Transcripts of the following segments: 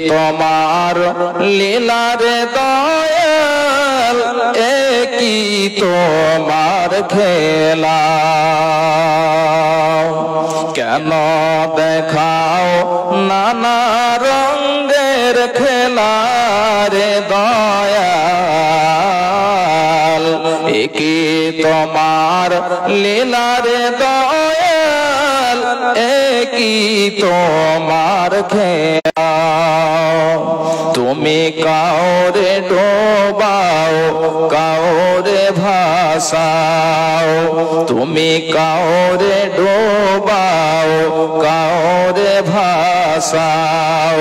তোমার লীলার দয়াল একই তোমার খেলা কেন দেখাও নানা রঙের খেলা রে দয়াল একই তোমার লীলার দয়াল একই তোমার খেলা তুমি কাউরে ডোবাও কাউরে ভাসাও তুমি কাউরে ডোবাও কাউরে ভাসাও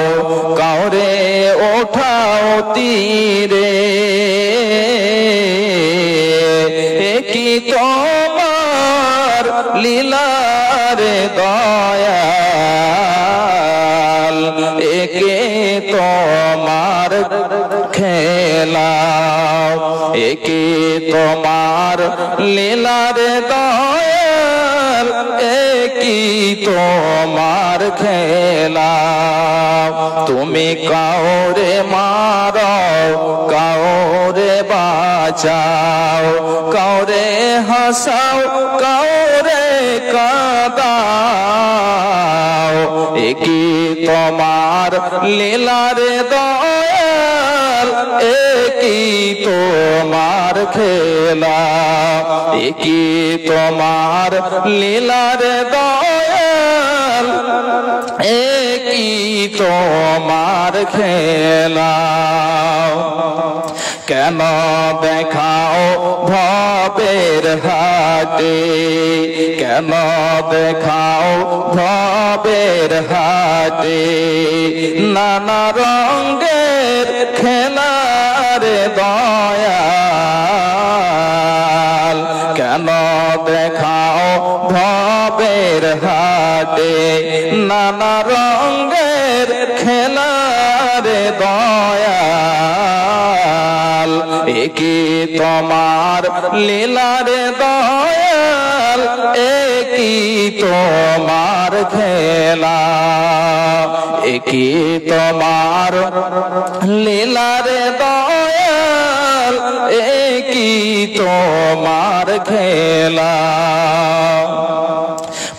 কাউরে ওঠাও তীরে কি তোমার লীলার দয়াল একে তোমার খেলা একে তোমার লীলার দয়াল একই তোমার খেলা তুমি কাউরে মারো কাউরে বাঁচাও কাউরে হাসাও কাউরে কাঁদাও একই তোমার লীলার দয়াল একই তোমার খেলা একই তোমার লীলার দয়াল একই তোমার খেলা কেন দেখাও ভবের হাটে কেন দেখাও ভবের হাটে নানা রঙের খেলার দয়াল কেন দেখাও ভবের হাটে নানা রঙের খেলার দয়াল একই তোমার লীলার দয়াল একই তোমার খেলা একই তোমার লীলার দয়াল একই তোমার খেলা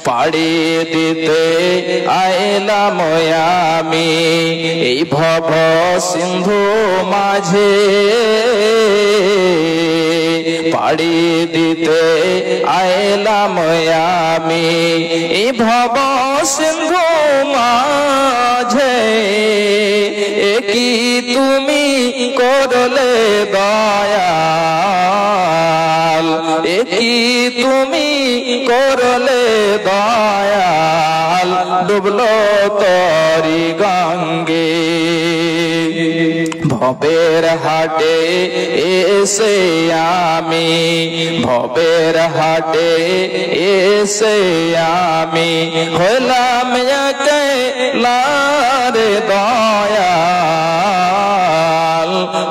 পাড়ি দিতে আইলাম আমি এই ভব সিন্ধু মাঝে পাড়ি দিতে আইলাম আমি এই ভব সিন্ধু মাঝে একই তুমি করলে দয়াল একই তুমি করলে দয়াল ডুবলো তরি গঙ্গে ভবের হাটে এসে আমি ভবের হাটে এসে আমি হলাম একলার দয়াল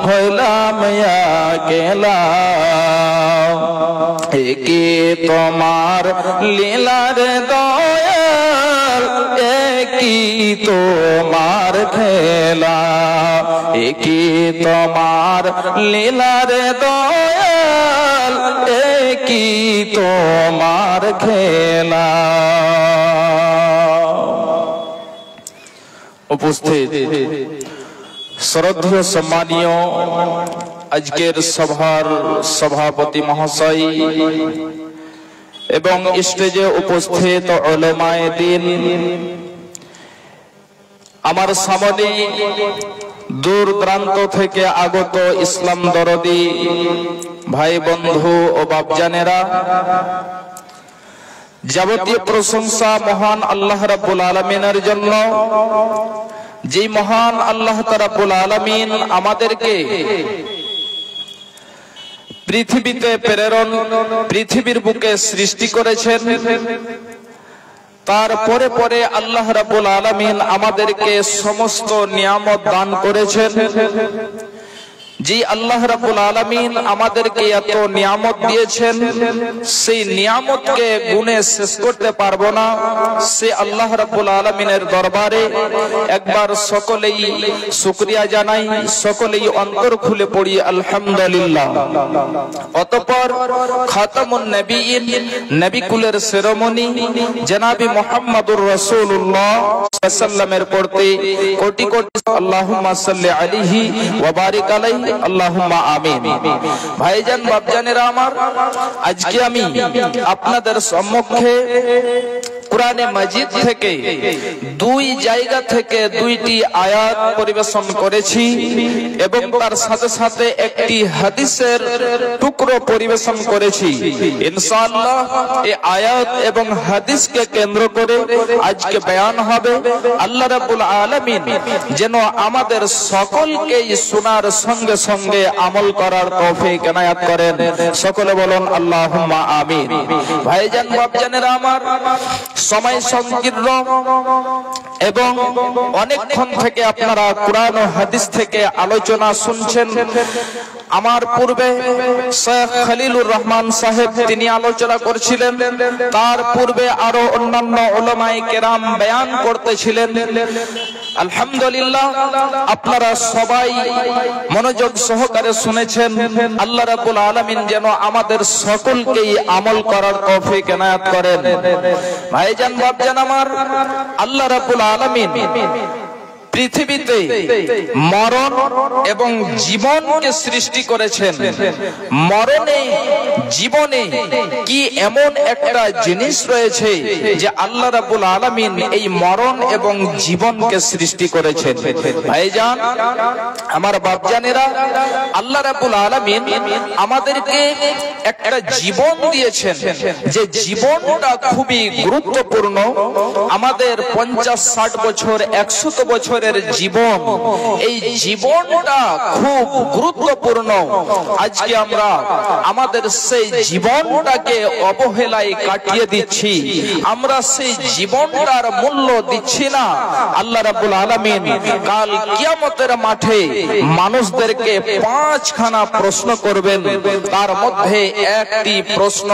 হলাম একলা একই তোমার লীলার দয়াল একই তোমার খেলা একই তোমার লীলার দয়াল একই তোমার খেলা উপস্থিত শ্রদ্ধেয় সম্মানীয় আজকের সভার সভাপতি মহাশয় এবং স্টেজে উপস্থিত উলামায়ে দ্বীন আমার সামনে দূর দূরান্ত থেকে আগত ইসলাম দরদি ভাই বন্ধু ও বাপজানেরা যাবতীয় প্রশংসা মহান আল্লাহ রাব্বুল আলামিনের জন্য যে মহান আল্লাহ রাব্বুল আলামিন আমাদেরকে পৃথিবীতে প্রেরণ পৃথিবীর বুকে সৃষ্টি করেছেন তারপরে পরে আল্লাহ রাব্বুল আলামিন আমাদেরকে সমস্ত নিয়ামত দান করেছেন যে আল্লাহ রাব্বুল আলামিন আমাদেরকে এত নিয়ামত দিয়েছেন, সেই নিয়ামতকে গুণে শেষ করতে পারবো না। সে আল্লাহ রাব্বুল আলামিনের দরবারে একবার সকলেই শুকরিয়া জানাই, সকলেই অন্তর খুলে পড়ি আলহামদুলিল্লাহ। অতঃপর খাতামুন নবিয়্যিন, নবী কুলের শিরোমণি জনাবি মুহাম্মদুর রাসূলুল্লাহ সাল্লাল্লাহু আলাইহি ওয়াসাল্লামের পড়তে কোটি কোটি আল্লাহুম্মা সাল্লি আলাইহি ওয়া বারিক আলাইহি আল্লাহুম্মা আমিন। ভাইজান বাপজানেরা আমার, আজকে আমি আপনাদের সম্মুখে কুরআনে মাজিদ থেকে দুই জায়গা থেকে দুইটি আয়াত পরিবেশন করেছি এবং তার সাথে সাথে একটি হাদিসের টুকরো পরিবেশন করেছি। ইনশাআল্লাহ এই আয়াত এবং হাদিসকে কেন্দ্র করে আজকে বয়ান হবে। আল্লাহ রাব্বুল আলামিন যেন আমাদের সকলকে শোনার সঙ্গে সঙ্গে আমল করার তৌফিক এনায়েত করেন। সকলে বলুন আল্লাহুম্মা আমিন। ভাইজান বাপজানেরা আমার, সময় সংকীর্ণ এবং অনেকক্ষণ থেকে আপনারা কুরআন ও হাদিস থেকে আলোচনা শুনছেন। আমার পূর্বে শেখ খলিলুর রহমান সাহেব তিনি আলোচনা করছিলেন, তার পূর্বে আরো অন্যান্য উলামায়ে কেরাম বয়ান করতেছিলেন। আলহামদুলিল্লাহ, আপনারা সবাই মনোযোগ সহকারে শুনেছেন। আল্লাহ রাব্বুল আলামিন যেন আমাদের সকলকেই আমল করার তৌফিক এনায়েত করেন। ভাইজান বাপজান আমার, আল্লাহ রাব্বুল আলামিন পৃথিবীতে মরণ এবং জীবনকে সৃষ্টি করেছেন। মরণে জীবনে কি এমন একটা জিনিস রয়েছে যে আল্লাহ রাব্বুল আলামিন এই মরণ এবং জীবনকে সৃষ্টি করেছেন। ভাইজান আমার বাপজানেরা, আল্লাহ রাব্বুল আলামিন আমাদেরকে একটা জীবন দিয়েছেন, যে জীবনটা খুবই গুরুত্বপূর্ণ। আমাদের 50-60 বছর 100 বছরের জীবন, এই জীবনটা খুব গুরুত্বপূর্ণ। আজকে আমরা আমাদের সেই জীবনটাকে অবহেলায় কাটিয়ে দিচ্ছি, আমরা সেই জীবনটার মূল্য দিচ্ছি না। আল্লাহ রাব্বুল আলামিন কাল কিয়ামতের মাঠে মানুষদেরকে 5খানা প্রশ্ন করবেন। তার মধ্যে একটি প্রশ্ন,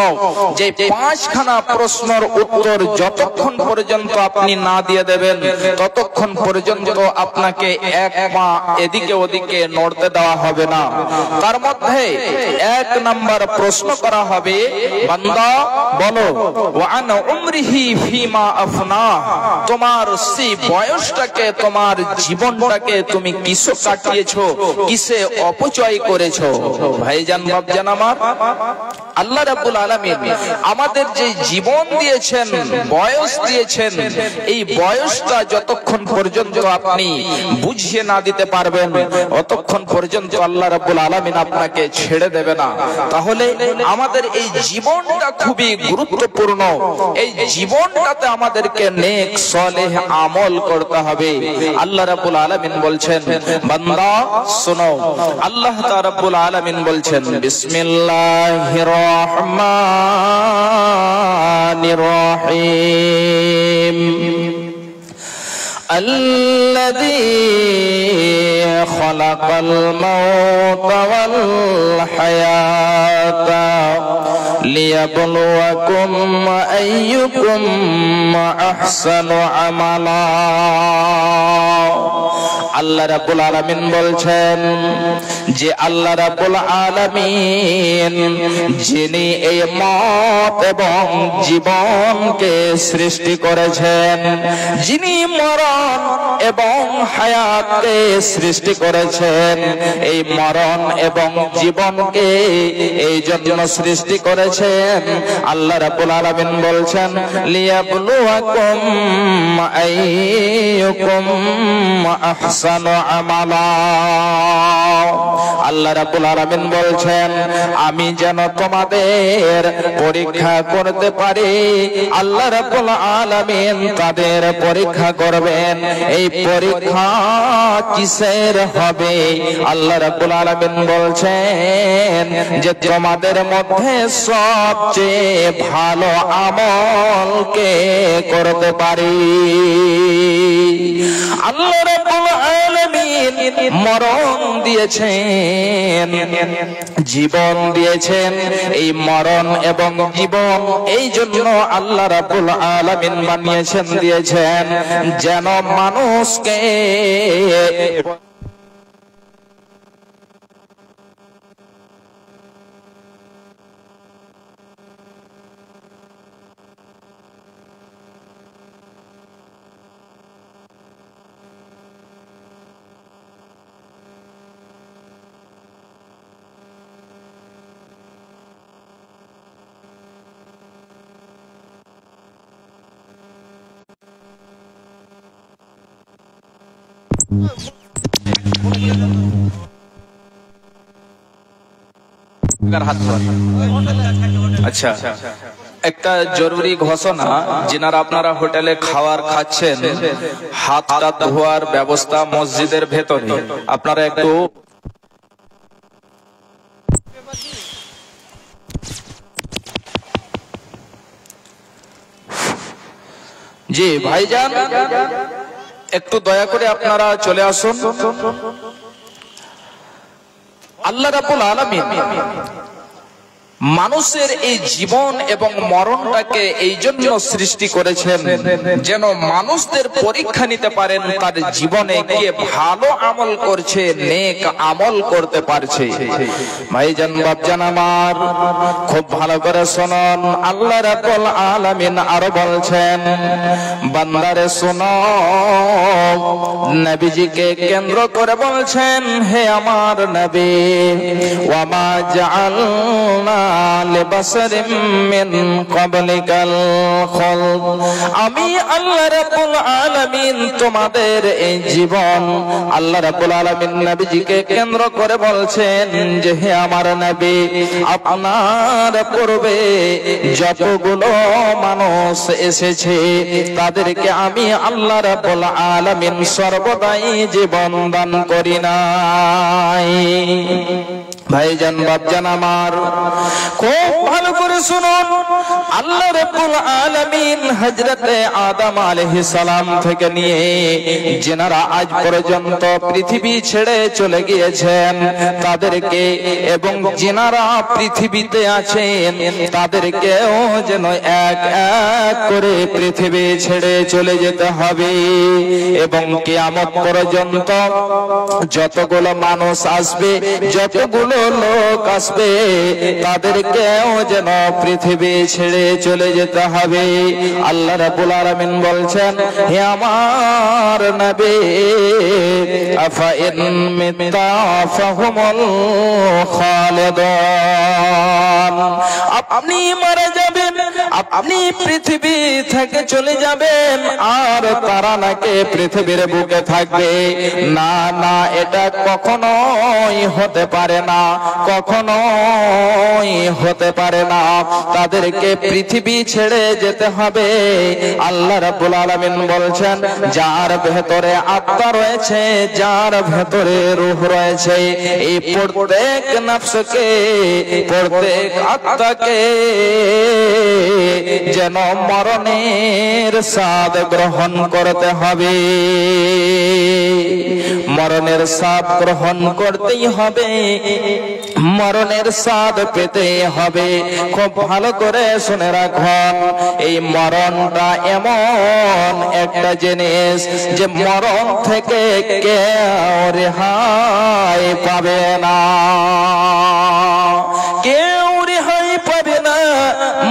যে 5খানা প্রশ্নের উত্তর যতক্ষণ পর্যন্ত আপনি না দিয়ে দেবেন ততক্ষণ পর্যন্ত আপনাকে এক পা এদিকে ওদিকে নড়তে দেওয়া হবে না। তার মধ্যে 1 নাম্বার প্রশ্ন করা হবে, বান্দা বলো ওয়ান উমরিহি ফিমা আফনা, তোমার সেই বয়সটাকে, তোমার জীবনটাকে তুমি কিসে কাটিয়েছো, কিসে অপচয় করেছো। ভাইজান বাপজান আমার, আল্লাহ রাব্বুল আলামিন আমাদের যে জীবন দিয়েছেন, বয়স দিয়েছেন, এই বয়সটা যতক্ষণ পর্যন্ত আপনি বুঝিয়ে না দিতে পারবেন অতক্ষণ পর্যন্ত আল্লাহ রাব্বুল আলামিন আপনাকে ছেড়ে দেবে না। তাহলে আমাদের এই জীবনটা খুবই গুরুত্বপূর্ণ। এই জীবনটাতে আমাদেরকে নেক সালেহ আমল করতে হবে। আল্লাহ রাব্বুল আলামিন বলছেন, বান্দা শোনো, আল্লাহ তাআলা রাব্বুল আলামিন বলছেন, বিসমিল্লাহির রহমানির রহিম, الذي خلق الموت والحياة ليبلوكم أيكم أحسن عملا। আল্লাহ রাব্বুল আলামিন বলছেন যে আল্লাহ রাব্বুল আলামিন যিনি এই মত এবং জীবনকে সৃষ্টি করেছেন, যিনি মরণ এবং হায়াতকে সৃষ্টি করেছেন, এই মরণ এবং জীবনকে এই জন্য সৃষ্টি করেছেন। আল্লাহ রাব্বুল আলামিন বলছেন, লিয়াবলুয়াকুম আইয়ুকুম আহসানু আমালা। আল্লাহ রাব্বুল আলামিন বলছেন, আমি যেন তোমাদের পরীক্ষা করতে পারি। আল্লাহ রাব্বুল আলামিন তাদের পরীক্ষা করবেন। এই পরীক্ষা কিসের হবে? আল্লাহ রাব্বুল আলামিন বলছেন যে তোমাদের মধ্যে সবচেয়ে ভালো আমল কে করতে পারি। আল্লাহ রাব্বুল আলামিন মরণ দিয়েছেন, জীবন দিয়েছেন। এই মরণ এবং জীবন এই জন্য আল্লাহ রাব্বুল আলামিন বানিয়েছেন, দিয়েছেন যেন মানুষকে আচ্ছা, একটা জরুরি ঘোষণা, যেনারা আপনারা হোটেলে খাবার খাচ্ছেন, হাতটা ধোয়ার ব্যবস্থা মসজিদের ভেতরে আপনারা একটু জি ভাইজান একটু দয়া করে আপনারা চলে আসুন। আল্লাহ রাব্বুল আলামিন মানুষের এই জীবন এবং মরণটাকে এই জন্য সৃষ্টি করেছেন যেন মানুষদের পরীক্ষা নিতে পারেন তার জীবনে কে ভালো আমল করছে, নেক আমল করতে পারছে। ভাইজান বাপজান আমার খুব ভালো করে শুনুন, আল্লাহ রাব্বুল আলামিন আরো বলছেন, বান্দারে শোনো, নবীজিকে কেন্দ্র করে বলছেন, হে আমার নবী, ওয়া মা জাআলনা লিবাসারিম মিন ক্বাবলিকাল খুলদ, আমি আল্লাহ রাব্বুল আলামিন তোমাদের এই জীবন, আল্লাহ রাব্বুল আলামিন নবীজিকে কেন্দ্র করে বলছেন যে হে আমার নবী, আপনার পূর্বে যতগুলো মানুষ এসেছে তাদেরকে আমি আল্লাহ রাব্বুল আলামিন সর্বদাই জীবন দান করি নাই। ভাইজান বাপজান আমার খুব ভালো করে শুনুন, আল্লাহ রাব্বুল আলামিন হযরতে আদম আলাইহিস সালাম থেকে নিয়ে যারা আজ পর্যন্ত পৃথিবী ছেড়ে চলে গিয়েছেন তাদেরকে, এবং যারা পৃথিবীতে আছেন তাদেরকেও যেন এক এক করে পৃথিবী ছেড়ে চলে যেতে হবে, এবং কিয়ামত পর্যন্ত যতগুলো মানুষ আসবে, যতগুলো লোক আসবে, তাদেরকেও যেন পৃথিবী ছেড়ে চলে যেতে হবে। আল্লাহ রাব্বুল আলামিন বলছেন, হে আমার নবী, আফা ইন মিতা ফাহুমুল খালিদুন, আপনি মারা যাবেন, আপনি পৃথিবী থেকে চলে যাবেন, আর তারা নাকি পৃথিবীর বুকে থাকবে। না না, এটা কখনোই হতে পারে না, কখনোই হতে পারে না, তাদেরকে পৃথিবী ছেড়ে যেতে হবে। আল্লাহ রাব্বুল আলামিন বলছেন, যার ভেতরে আত্মা রয়েছে, যার ভেতরে রূহ রয়েছে, এই প্রত্যেক নফসকে, প্রত্যেক আত্মাকে যেন মরণের স্বাদ গ্রহণ করতে হবে, মরণের স্বাদ গ্রহণ করতেই হবে, মরণের স্বাদ পেতে হবে। খুব ভালো করে শুনে রাখুন, এই মরণটা এমন একটা জিনিস যে মরণ থেকে কেউ রেহাই পাবে না, কেউ রেহাই পাবে না।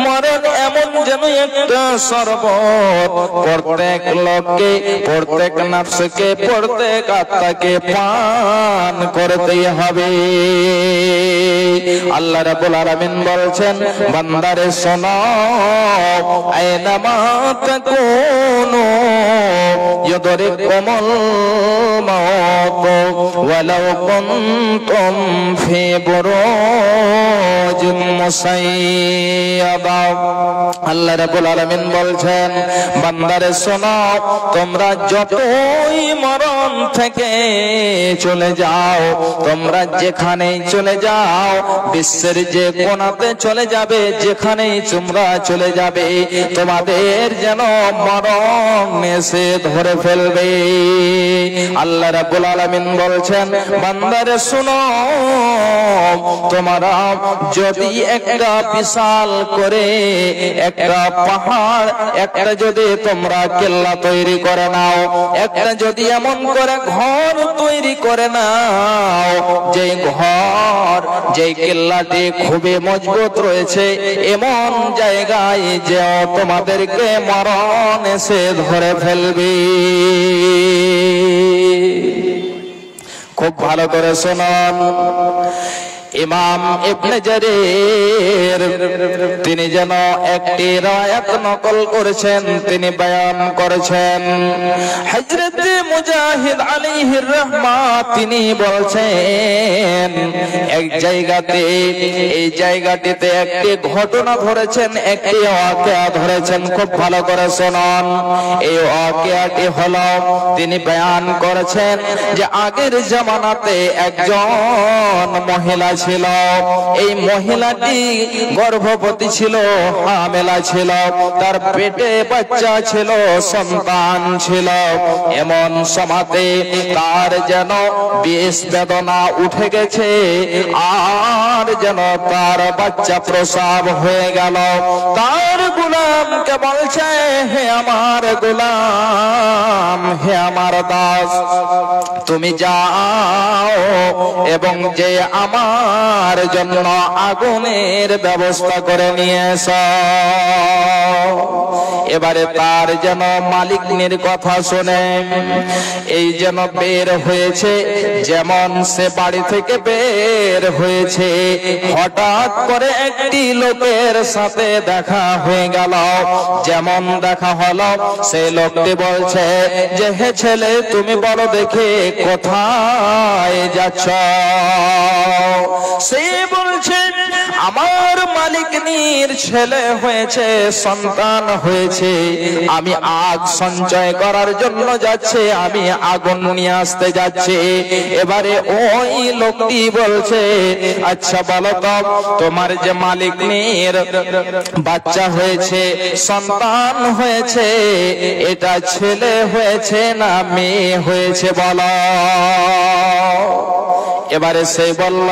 মরণ এমন যেন একটা শরবত, প্রত্যেক লোককে, প্রত্যেক নফসকে, প্রত্যেক আত্মাকে পান করতেই হবে। আল্লাহ রাব্বুল আলামিন বলছেন, বান্দারে শোনো, আইনামা তাকুনু ইউদরিকুমুল মাউত ওয়ালাউ কুনতুম ফি বুরুজিন মুসাইয়াবা। আল্লাহ রাব্বুল আলামিন বলছেন, বান্দারে শোনো, তোমরা যতই মরণ থেকে চলে যাও, তোমরা যেখানেই চলে যাও, বিশ্বের যে কোণাতে চলে যাবে, যেখানেই তোমরা চলে যাবে, তোমাদের যেন মরণ এসে ধরে ফেলবে। আল্লাহ রাব্বুল আলামিন বলছেন, বান্দারে শোনো, তোমরা যদি একটা বিশাল করে একটা পাহাড়, একটা যদি তোমরা কেল্লা তৈরি করে নাও, একটা যদি এমন করে ঘর তৈরি করে নাও, যে ঘর, যে কেল্লাটি খুবই মজবুত রয়েছে, এমন জায়গায় যে তোমাদেরকে মরণ এসে ধরে ফেলবে। খুব ভালো করে শুনুন, ইমাম ইবনে জারীর তিনি যেন একটি রায়াত নকল করেছেন, তিনি বয়ান করেছেন, হযরত মুজাহিদ আলাইহির রহমাত তিনি বলছেন, এক জায়গাতে, এই জায়গাটিতে একটি ঘটনা ধরেছেন, একটি ওয়াকিয়া ধরেছেন। খুব ভালো করে শুনুন, এই ওয়াকিয়াটি হলো, তিনি বয়ান করেছেন যে আগের জামানাতে একজন মহিলা ছিল, এই মহিলাটি গর্ভবতী ছিল, হামেলা ছিল, তার পেটে বাচ্চা ছিল, সন্তান ছিল। এমন সময়তে তার যেন বেশ বেদনা উঠে গেছে, আর যেন তার বাচ্চা প্রসব হয়ে গেল। তার গোলামকে বলছে, হে আমার গোলাম, হে আমার দাস, তুমি যাও এবং যে আমার জন্য আগুনের ব্যবস্থা করে নিয়ে এসো। এবারে তার যেন মালিকনির কথা শুনে এই যেন বের হয়েছে, যেমন সে বাড়ি থেকে বের হয়েছে, হঠাৎ করে একটি লোকের সাথে দেখা হয়ে গেল। যেমন দেখা হলো, সেই লোকটি বলছে যে, হে ছেলে, তুমি বলো দেখে কোথায় যাচ্ছ? সে বলছে, আমার মালিকনির ছেলে হয়েছে, সন্তান হয়েছে, আমি আগ সঞ্চয় করার জন্য যাচ্ছে, আমি আগুন নিয়ে আসতে যাচ্ছি। এবারে ওই লোকটি বলছে, আচ্ছা বলো তো, তোমার যে মালিকনির বাচ্চা হয়েছে, সন্তান হয়েছে, এটা ছেলে হয়েছে না মেয়ে হয়েছে বলো? এবারে সে বলল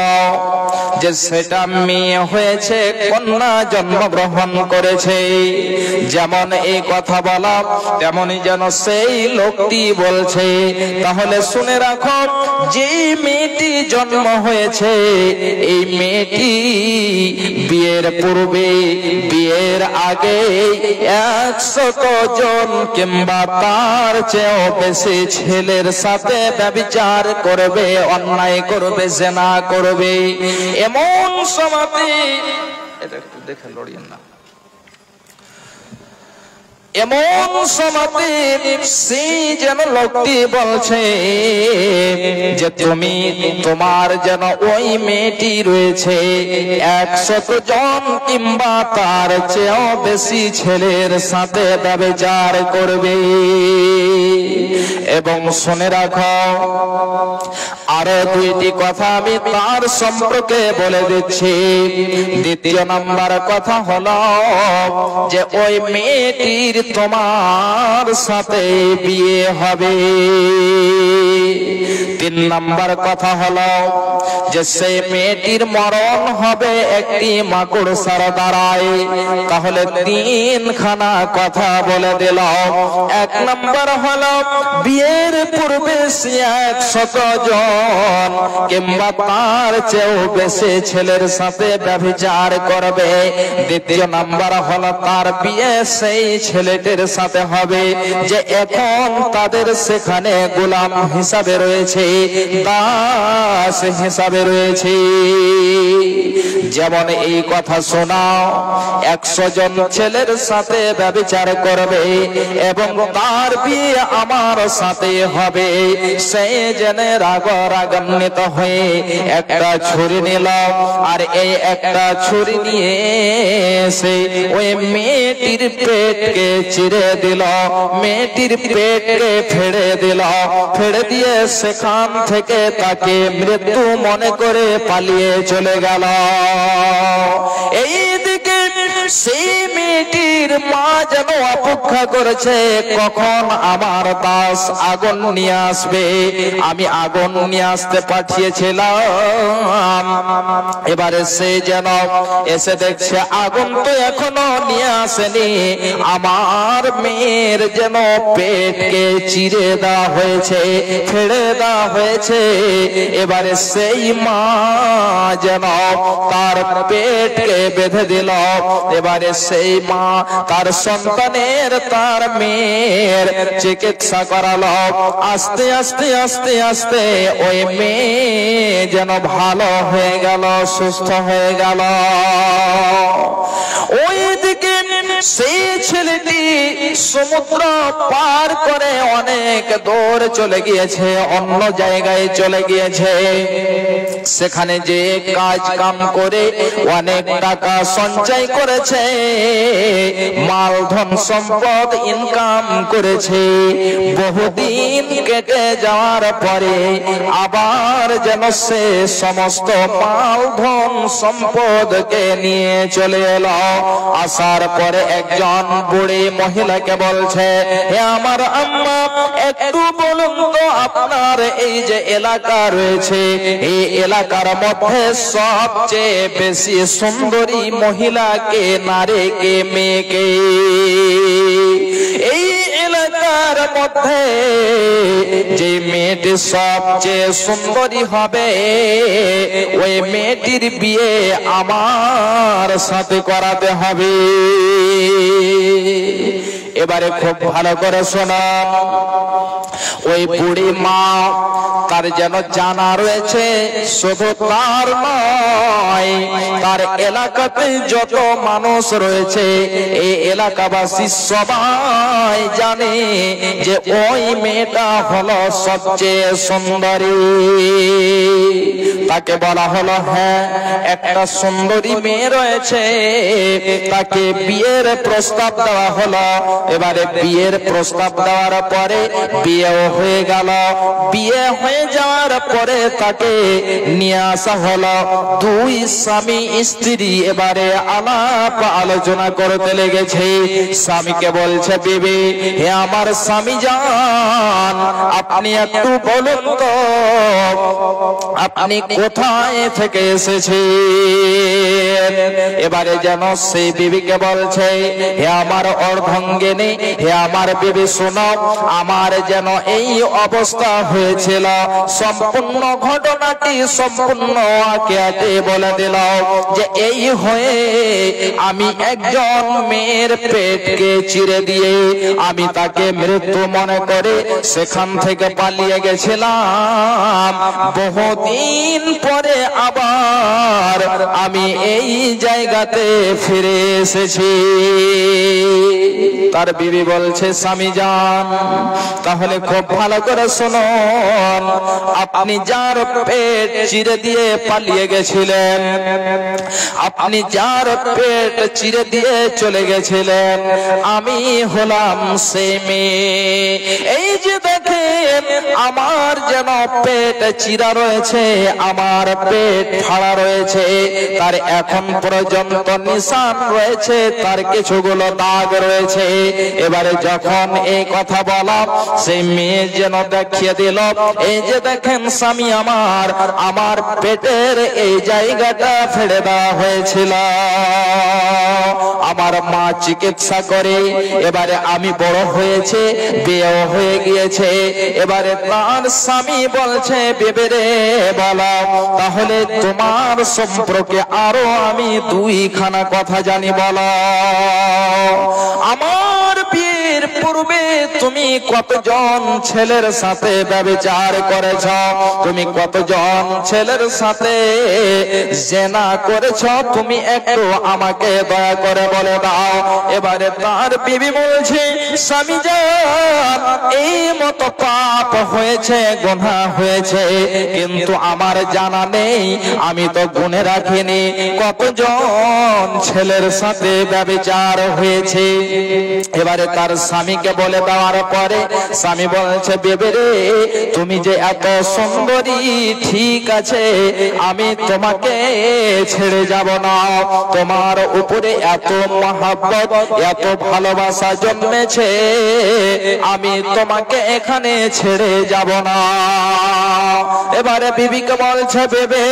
যে সেটা মেয়ে হয়েছে, কন্যা জন্মগ্রহণ করেছে। যেমন এই কথা বলা, তেমনই যেন সেই লোকটি বলছে, তাহলে শুনে রাখো, যে মেয়েটি জন্ম হয়েছে, এই মেয়েটি বিয়ের পূর্বে, বিয়ের আগে 100 জন কিংবা তার চেয়েও বেশি ছেলের সাথে ব্যভিচার করবে, অন্যায় করবে, জিনা করবে। এমন সমাধি, এটা একটু দেখে লড়িয়েন না, এমন সমাধি সেই যেন লোকটি বলছে যে তুমি, তোমার যেন ওই মেয়েটি রয়েছে 100 জন কিংবা তার চেয়েও বেশি ছেলের সাথে ব্যভিচার করবে। এবং শুনে রাখো, আরো দুইটি কথা আমি তার সম্পর্কে বলে দিচ্ছি। দ্বিতীয় নাম্বার কথা হলো যে ওই মেয়েটির তোমার সাথে বিয়ে হবে। 3 নাম্বার কথা হলো যে সেই মেয়েটির মরণ হবে একটি মাকড়সার দ্বারায়। তাহলে 3খানা কথা বলে দিল। 1 নাম্বার হলো বিয়ের পূর্বে 100 জন কিংবা তার চেয়েও বেশি ছেলের সাথে ব্যভিচার করবে। 2 নাম্বার হলো তার বিয়ে সেই ছেলেটির সাথে হবে যে এখন তাদের সেখানে গোলাম হিসাবে রয়েছে। দাস হিসাবে রয়েছে। যেমন এই কথা শোনাও, 100 জন ছেলের সাথে ব্যভিচার করবে এবং তার বিয়ে আমার সাথে হবে, সেই জেনে রাগান্বিত হয়ে একটা ছুরি নিল, আর এই একটা ছুরি নিয়ে এসে ওই মেয়েটির পেটকে চিরে দিল, মেয়েটির পেটকে ফেড়ে দিল, ফেড়ে দিয়ে সেখান থেকে তাকে মৃত্যু মনে করে পালিয়ে চলে গেল। এইদিকে সেই মেয়েটির মা যেন অপেক্ষা করেছে কখন আমার দাস আগুন নিয়ে আসবে। আমি আগুন নিয়ে আসতে পাঠিয়েছিলাম, এবারে সে যেন এসে দেখছে আগুন তো এখনো নিয়ে আসেনি, আমার মেয়ের যেন পেটকে চিরে দেওয়া হয়েছে, ফেড়ে দেওয়া হয়েছে। এবারে সেই মা যেন তার পেটকে বেঁধে দিল। এবারে সেই মা তার সন্তানের, তার মেয়ের চিকিৎসা করালো। আস্তে আস্তে আস্তে আস্তে ওই মেয়ে যেন ভালো হয়ে গেল, সুস্থ হয়ে গেল। ওইদিকে সেই ছেলেটি সমুদ্র পার করে অনেক দূর চলে গিয়েছে, অন্য জায়গায় চলে গিয়েছে। সেখানে যে কাজ কাম করে অনেক টাকা সঞ্চয় করেছে, মাল ধন সম্পদ ইনকাম করেছে। বহুদিন কেটে যাওয়ার পরে আবার যেন সে সমস্ত মাল ধন সম্পদকে নিয়ে চলে এলো। আসার পরে একজন বুড়ি মহিলাকে বলছে, হে আমার আম্মা, একটু বলুন তো আপনার এই যে এলাকা রয়েছে, এই এলাকার মধ্যে সবচেয়ে বেশি সুন্দরী মহিলাকে, নারীকে, মেয়েকে? এই এলাকার মধ্যে যে মেয়েটি সবচেয়ে সুন্দরী হবে, ওই মেয়েটির বিয়ে আমার সাথে করাতে হবে। এবারে খুব ভালো করে শোনা, ওই বুড়ি মা তার যেন জানা রয়েছে, শুধু তার নয়, তার এলাকাতে যত মানুষ রয়েছে এই এলাকাবাসী সবাই জানে যে ওই মেয়েটা হলো সবচেয়ে সুন্দরী। তাকে বলা হলো, হ্যাঁ একটা সুন্দরী মেয়ে রয়েছে, তাকে বিয়ের প্রস্তাব দেওয়া হলো। এবারে বিয়ের প্রস্তাব দেওয়ার পরে বিয়েও হয়ে গেল। বিয়ে হয়ে যাওয়ার পরে তাকে নিয়ে আসা হলো। দুই স্বামী স্ত্রী এবারে আলাপ আলোচনা করতে লেগেছে। স্বামীকে বলছে, বিবি, হে আমার স্বামী জান, আপনি একটু বলুন তো আপনি কোথায় থেকে এসেছেন? এবারে যেন সেই বিবিকে বলছে, হে আমার অর্ধাঙ্গিনী, হে আমার বিবি শোনো, আমার যেন এই অবস্থা হয়েছিল, সম্পূর্ণ ঘটনাটি সম্পূর্ণ আঁকে বলে দিল যে এই হয়ে আমি একজন মেয়ের পেটকে চিরে দিয়ে আমি তাকে মৃত্যু মনে করে সেখান থেকে পালিয়ে গেছিলাম। বহুদিন পরে আবার আমি এই জায়গাতে ফিরে এসেছি। তার বিবি বলছে, স্বামী জান, তাহলে খুব ভালো করে শুনুন, আপনি যার পেট চিরে দিয়ে পালিয়ে গেছিলেন, আপনি যার পেট চিরে দিয়ে চলে গেছিলেন, আমি হলাম সে মেয়ে। এই যে দেখেন আমার যেন পেট চিরা রয়েছে, আমার পেট ফাড়া রয়েছে, তার এখন পর্যন্ত নিশান রয়েছে, তার কিছুগুলো দাগ রয়েছে। এবারে যখন এই কথা বলা, সেই মেয়ে যেন দেখিয়ে দিল, এই যে দেখেন স্বামী আমার পেটের এই জায়গাটা ফেড়ে দেওয়া হয়েছিল, আমার মা চিকিৎসা করে এবারে আমি বড় হয়েছে, বিয়েও হয়ে গিয়েছে। এবারে তার স্বামী বলছে, বেবেরে বলো, তাহলে তোমার সম্পর্কে আরো আমি দুইখানা কথা জানি, বলো। আমার বিয়ের পূর্বে তুমি কতজন ছেলের সাথে ব্যভিচার করেছ, তুমি কতজন ছেলের সাথে জিনা করেছ, তুমি একটু আমাকে দয়া করে বলে দাও। এবারে তার বিবি বলছে, স্বামী জান, এই মতো পাপ হয়েছে, গুনাহ হয়েছে, কিন্তু আমার জানা নেই, আমি তো গুনে রাখিনি কতজন ছেলের সাথে ব্যভিচার হয়েছে। এবারে তার স্বামীকে বলে দেওয়ার পরে স্বামী বলছে, বেবে রে, তুমি যে এত সুন্দরী, ঠিক আছে, আমি তোমাকে ছেড়ে যাব না, তোমার উপরে এত মহব্বত, এত ভালোবাসা জন্মেছে, আমি তোমাকে এখানে ছেড়ে যাব না। এবারে বিবিকে বলছে, বেবে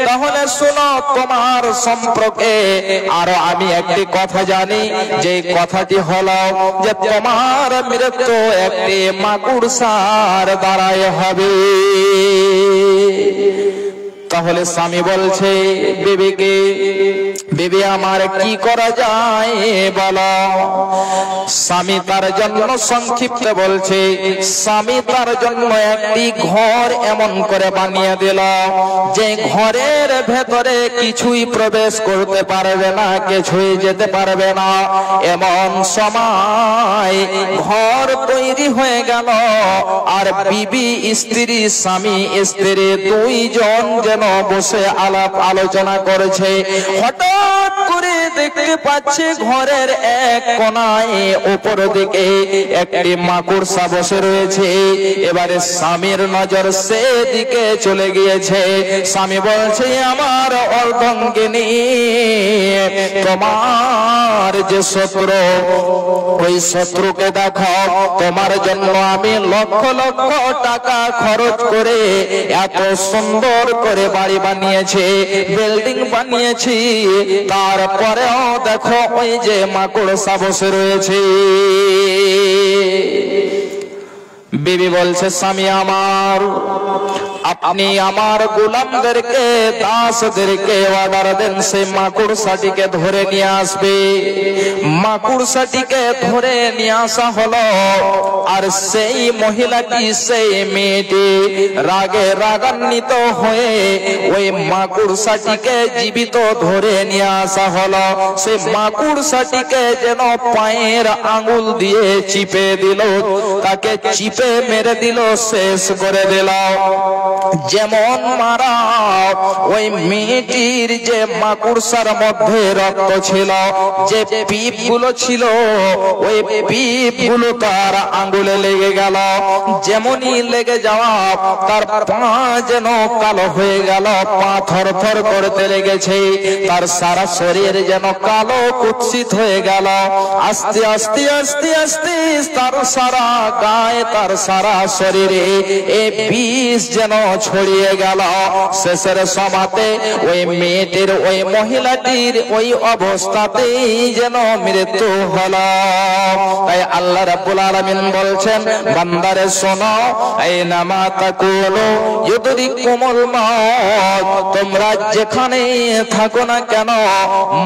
তাহলে শোনো, তোমার সম্পর্কে আরো আমি একটি কথা জানি, যে কথাটি হলো যে তোমার মৃত্যু একটি মাকড়সার দ্বারাই হবে। তাহলে স্বামী বলছে বিবিকে, বিবি আমার কি করা যায় বলো। স্বামী তার জন্য সংক্ষিপ্ত বলছে, স্বামী তার জন্য একটি ঘর এমন করে বানিয়ে দিল যে ঘরের ভেতরে কিছুই প্রবেশ করতে পারবে না, কিছুই যেতে পারবে না। এমন সময় ঘর তৈরি হয়ে গেল, আর বিবি স্ত্রী, স্বামী স্ত্রী দুইজন যেন বসে আলাপ আলোচনা করেছে। হঠাৎ করে দেখতে পাচ্ছে ঘরের এক কোণায় উপর দিকে একটি মাকড়সা বসে রয়েছে। এবারে স্বামীর নজর সেদিকে চলে গিয়েছে। স্বামী বলছে, আমার অর্ধাঙ্গিনী, তোমার যে শত্রু, ওই শত্রুকে দেখো, তোমার জন্য আমি লক্ষ লক্ষ টাকা খরচ করে এত সুন্দর করে বাড়ি বানিয়েছি, বিল্ডিং বানিয়েছি, তারপরেও দেখো ওই যে মাকড়সা বসে রয়েছে। বিবি বলছে, স্বামী আমার, আপনি আমার গোলামদেরকে, দাসদেরকে অর্ডার দেন, সেই মাকড়সাটিকে ধরে নিয়ে আসবে। মাকড়সাটিকে ধরে নিয়ে আসা হলো, আর সেই মহিলাটি, সেই মেয়েটি রাগে রাগান্বিত হয়ে ওই মাকড়সাটিকে জীবিত ধরে নিয়ে আসা হলো। সেই মাকড়সাটিকে যেন পায়ের আঙুল দিয়ে চিপে দিল, তাকে চিপে মেরে দিল, শেষ করে দিল। যেমন মারা ওই মেয়েটির যে মাকড়সার মধ্যে রক্ত ছিল, যে পিপ গুলো ছিল, ওই পিপ গুলো তার আঙ্গুলে লেগে গেল। যেমনই লেগে যাওয়া, তার পা যেন কালো হয়ে গেল, পা থর থর করতে লেগেছে, তার সারা শরীর যেন কালো কুৎসিত হয়ে গেল। আস্তে আস্তে আস্তে আস্তে তার সারা গায়ে, তার সারা শরীরে এই বিষ যেন ছড়িয়ে গেল। শেষের সমাতে ওই মেয়েটির, ওই মহিলাটির ওই অবস্থাতেই যেন মৃত্যু হলো। তাই আল্লাহ রাব্বুল আলামিন বলছেন, বান্দারে শোনো, আইনামা তাকুনু ইউদরিকুমুল মাউত, তোমরা যেখানে থাকো না কেন,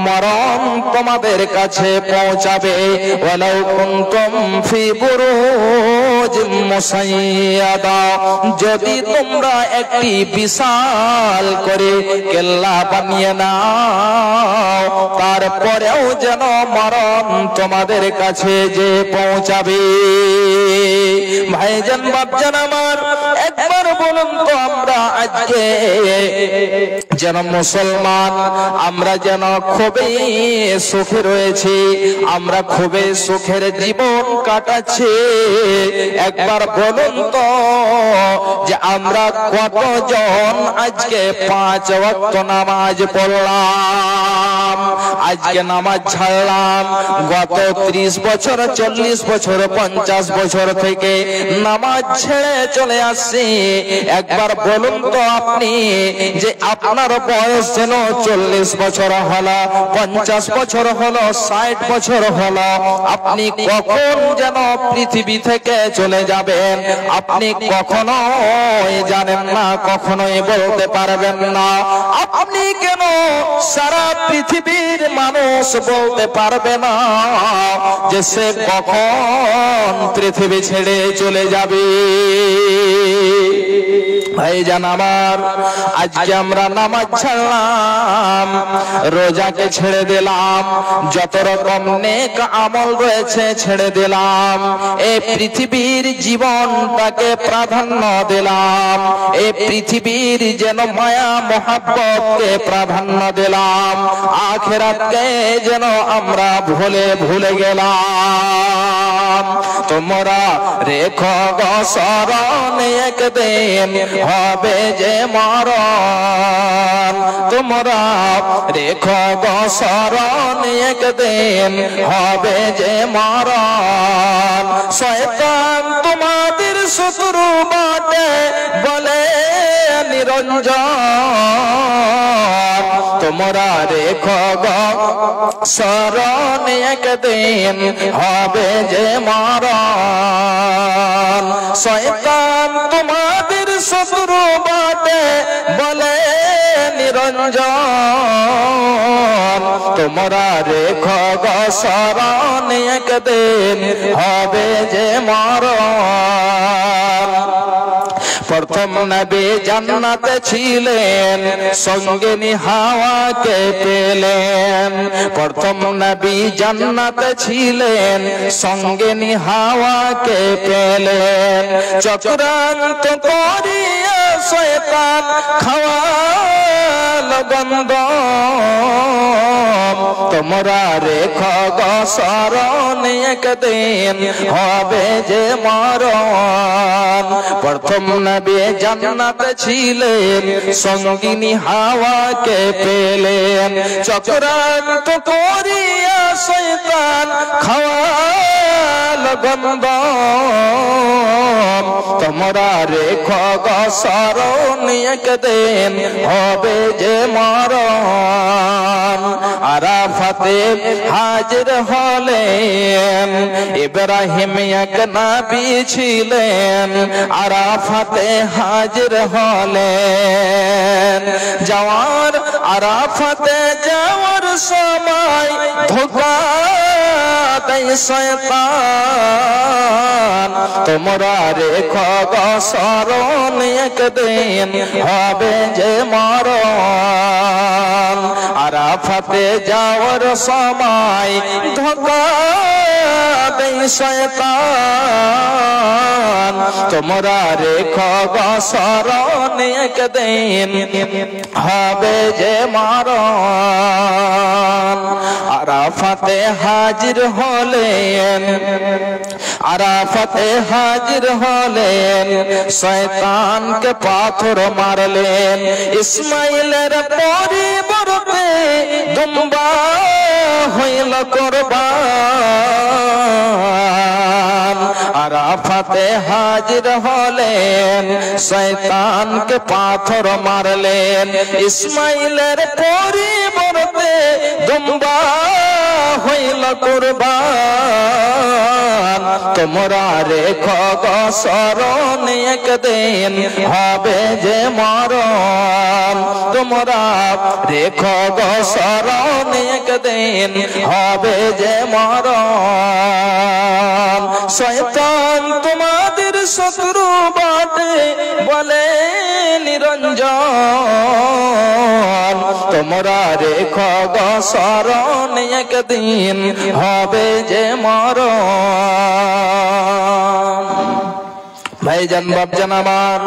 মরণ তোমাদের কাছে পৌঁছাবে। ওয়ালাউ কুনতুম ফি বুরুজিম মুসাইয়াদা, যদি তোমরা একটি বিশাল করে কেল্লা বানিয়ে নাও, তারপরেও যেন মরণ তোমাদের কাছে যে পৌঁছাবে। ভাইজান, বাপজান আমার, একবার বলুন তো, আমরা আজকে যেন মুসলমান, আমরা যেন খুবই সুখে রয়েছি, আমরা খুবই সুখের জীবন কাটাচ্ছি। একবার বলুন তো, যে আমরা কতজন আজকে 5 ওয়াক্ত নামাজ পড়লাম, আজকে নামাজ ছাড়লাম। গত 30 বছর, 40 বছর, 50 বছর থেকে নামাজ ছেড়ে চলে আসছি। একবার বলুন তো আপনি যে আপনার বয়স যেন 40 বছর হলো, 50 বছর হলো, 60 বছর হলো, আপনি কখন যেন পৃথিবী থেকে চলে যাবেন আপনি কখনোই জানেন না, কখনোই বলতে পারবেন না। আপনি কেন সারা পৃথিবীর মানুষ বলতে পারবে না যে সে কখন পৃথিবী ছেড়ে চলে যাবে? ভাইজান আমার, আজকে আমরা নামাজ ছাড়লাম, রোজাকে ছেড়ে দিলাম, যত রকম নেক আমল রয়েছে ছেড়ে দিলাম, এই পৃথিবীর জীবনটাকে প্রাধান্য দিলাম, এই পৃথিবীর যেন মায়া মহাব্বতকে প্রাধান্য দিলাম, আখিরাতকে যেন আমরা ভুলে গেলাম। তোমরা রেখো গো স্মরণ, একদিন হবে যে মরণ। তোমরা রেখো গো স্মরণ, একদিন হবে যে মরণ। শয়তান তোমাদের শত্রু বটে বলে নিরঞ্জন। তোমরা রেখো গো স্মরণ, একদিন হবে যে মরণ। শয়তান তোমাদের শত্রু বটে বলে নিরঞ্জন। তোমরা রেখো গো স্মরণ, একদিন হবে যে মরণ। প্রথম নবী জান্নাতে ছিলেন, সঙ্গে নি হাওয়াকে পেলেন। প্রথম নবী জান্নাতে ছিলেন, সঙ্গে নি হাওয়াকে পেলেন। চক্রান্ত করিয়া শয়তান খাওয়ালো গন্ধ। তোমরা রেখো গো স্মরণ, একদিন হবে যে মরণ। প্রথম নবী জান্নাতে ছিলেন, সঙ্গিনী হাওয়াকে পেলেন। চক্রান্ত করিয়া শয়তান খাওয়ালো গন্ধ। তোমরা রেখো গো স্মরণ, একদিন হবে যে মরণ। আরাফাতে হাজির হলেন, ইব্রাহিম এক নবী ছিলেন। আরাফাতে হাজির হলেন, আরাফাতে যাওয়ার সময় ধোঁকা দেয় শয়তান। তোমরা রেখো গো স্মরণ, একদিন হবে যে মরণ। আরাফাতে যাওয়ার সময় ধোঁকা দেয় শয়তান। তোমরা রেখো গো স্মরণ, একদিন হবে যে মরণ। আরাফাতে হাজির হলেন, আরাফাতে হাজির হলেন, শয়তানকে পাথর মারলেন। ইসমাইলের পরিবর্তে দুম্বা হইল কুরবান। আরাফাতে হাজির হলেন, শয়তানকে পাথর মারলেন। ইসমাইলের পরিবর্তে দুম্বা হইল কুরবান। তোমরা রেখো গো স্মরণ, একদিন হবে যে মরণ। তোমরা রেখো গো স্মরণ, একদিন হবে যে মরণ। শয়তান তোমাদের শত্রু বটে বলে নিরঞ্জন। তোমরা রেখো গো স্মরণ, একদিন হবে যে মরণ। ভাইজান বাপজান আমার,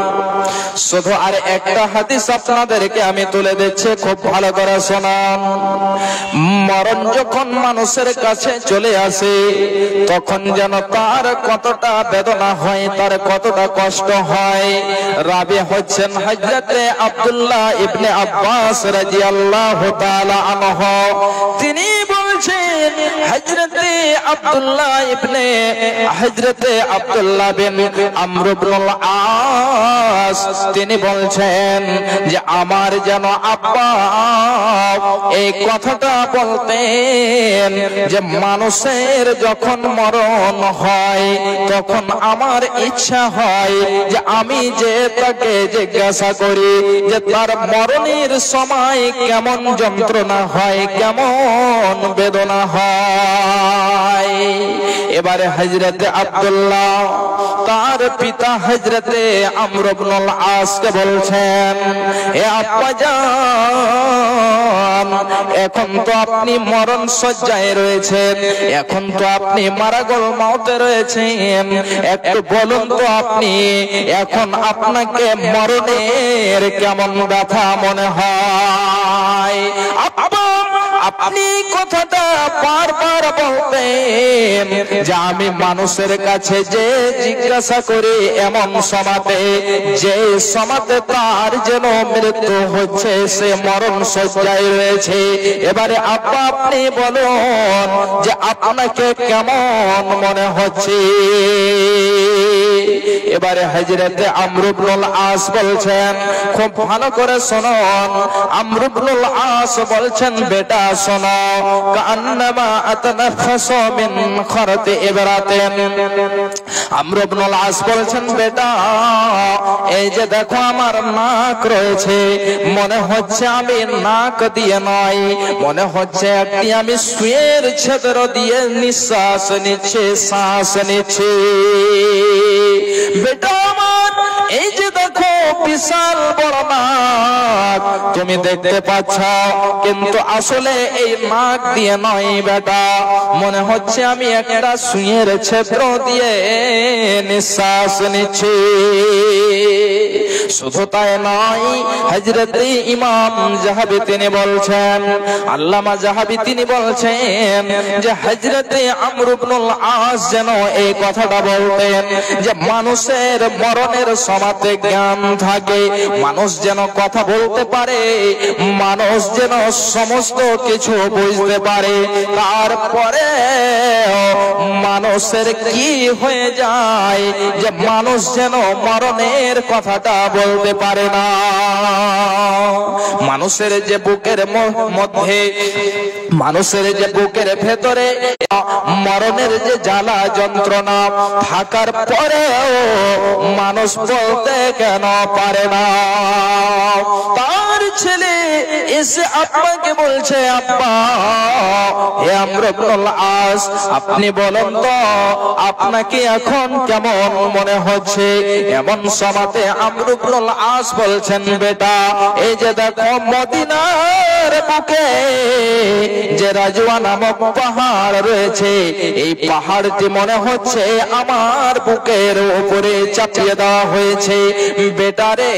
শুধু আর একটা হাদিস আপনাদেরকে আমি তুলে দিচ্ছি, খুব ভালো করে শোনান। মরণ যখন মানুষের কাছে চলে আসে তখন যেন তার কতটা বেদনা হয়, তার কতটা কষ্ট হয়। রাবি হচ্ছেন হযরতে আব্দুল্লাহ ইবনে আব্বাস রাদিয়াল্লাহু তাআলা আনহু। তিনি বলেন বলছেন হযরতে আব্দুল্লাহ বিন আমর ইবনুল আস তিনি বলছেন যে আমার যেন আব্বা এই কথাটা বলতেন যে মানুষের যখন মরণ হয় তখন আমার ইচ্ছা হয় যে আমি যে তাকে জিজ্ঞাসা করি যে তার মরণের সময় কেমন যন্ত্রণা হয়, কেমন বেদনা হয়। এবারে হযরতে আব্দুল্লাহ তার পিতা হযরতে আমর ইবনুল আস কে বলছেন, হে আব্বাজান, এখন তো আপনি মরণ শয্যায় রয়েছেন, এখন তো আপনি মারাগোল মওতে রয়েছেন, একটু বলুন তো আপনি এখন আপনাকে মরণের কেমন ব্যথা মনে হয়? আপনি কথাটা বারবার বলতেন যে আমি মানুষের কাছে যে জিজ্ঞাসা করি এমন সমাতে যে সমাতে তার যেন মৃত্যু হচ্ছে, সে মরণ শয্যায় রয়েছে। এবারে আব্বা আপনি বলুন যে আপনাকে কেমন মনে হচ্ছে? এবারে হযরতে আমর ইবনুল আস বলছেন, খুব ভালো করে শুনুন। আমর ইবনুল আস বলছেন, বেটা শোনো, কান্নামা আতনাফাসু মিন খরতি ইবরাতিন। আমর ইবনুল আস বলছেন, বেটা এই যে দেখো আমার নাক রয়েছে, মনে হচ্ছে আমি নাক দিয়ে নয়, মনে হচ্ছে একটি আমি সুয়ের ছিদ্র দিয়ে নিঃশ্বাস নিচ্ছে, শ্বাস নিচ্ছে। বেটা আমার এই যে দেখো বিশাল বড় নাক তুমি দেখতে পাচ্ছ, কিন্তু আসলে এই নাক দিয়ে নয় বেটা, মনে হচ্ছে আমি একটা সুইয়ের ছিদ্র দিয়ে নিঃশ্বাস নিচ্ছি। শুধু তাই নয়, হযরতে ইমাম যাহাবি তিনি বলছেন, আল্লামা যাহাবি তিনি বলছেন যে হযরতে আমর ইবনুল আস যেন এই কথাটা বলতেন যে মানুষের মরণের সময়তে জ্ঞান থাকে, মানুষ যেন কথা বলতে পারে, মানুষ যেন সমস্ত কিছু বুঝতে পারে, তারপরে মানুষের কি হয়ে যায় যে মানুষ যেন মরণের কথাটা বলতে পারে না। মানুষের যে বুকের মধ্যে, মানুষের যে বুকের ভেতরে মরণের যে জ্বালা যন্ত্রণা থাকার পরেও মানুষ বলতে কেন পারে না? তার ছেলে এসে আব্বাকে বলছে, আব্বা হে আমর ইবনুল আস, আপনি বলেন তো আপনাকে এখন কেমন মনে হচ্ছে? এমন সময়তে আমর ইবনুল আস বলছেন, বেটা এই যে দেখো মদিনার বুকে যে রাজওয়া নামক পাহাড় রয়েছে, এই পাহাড়টি মনে হচ্ছে আমার বুকের উপরে চাপিয়ে দেওয়া হয়েছে। বেটারে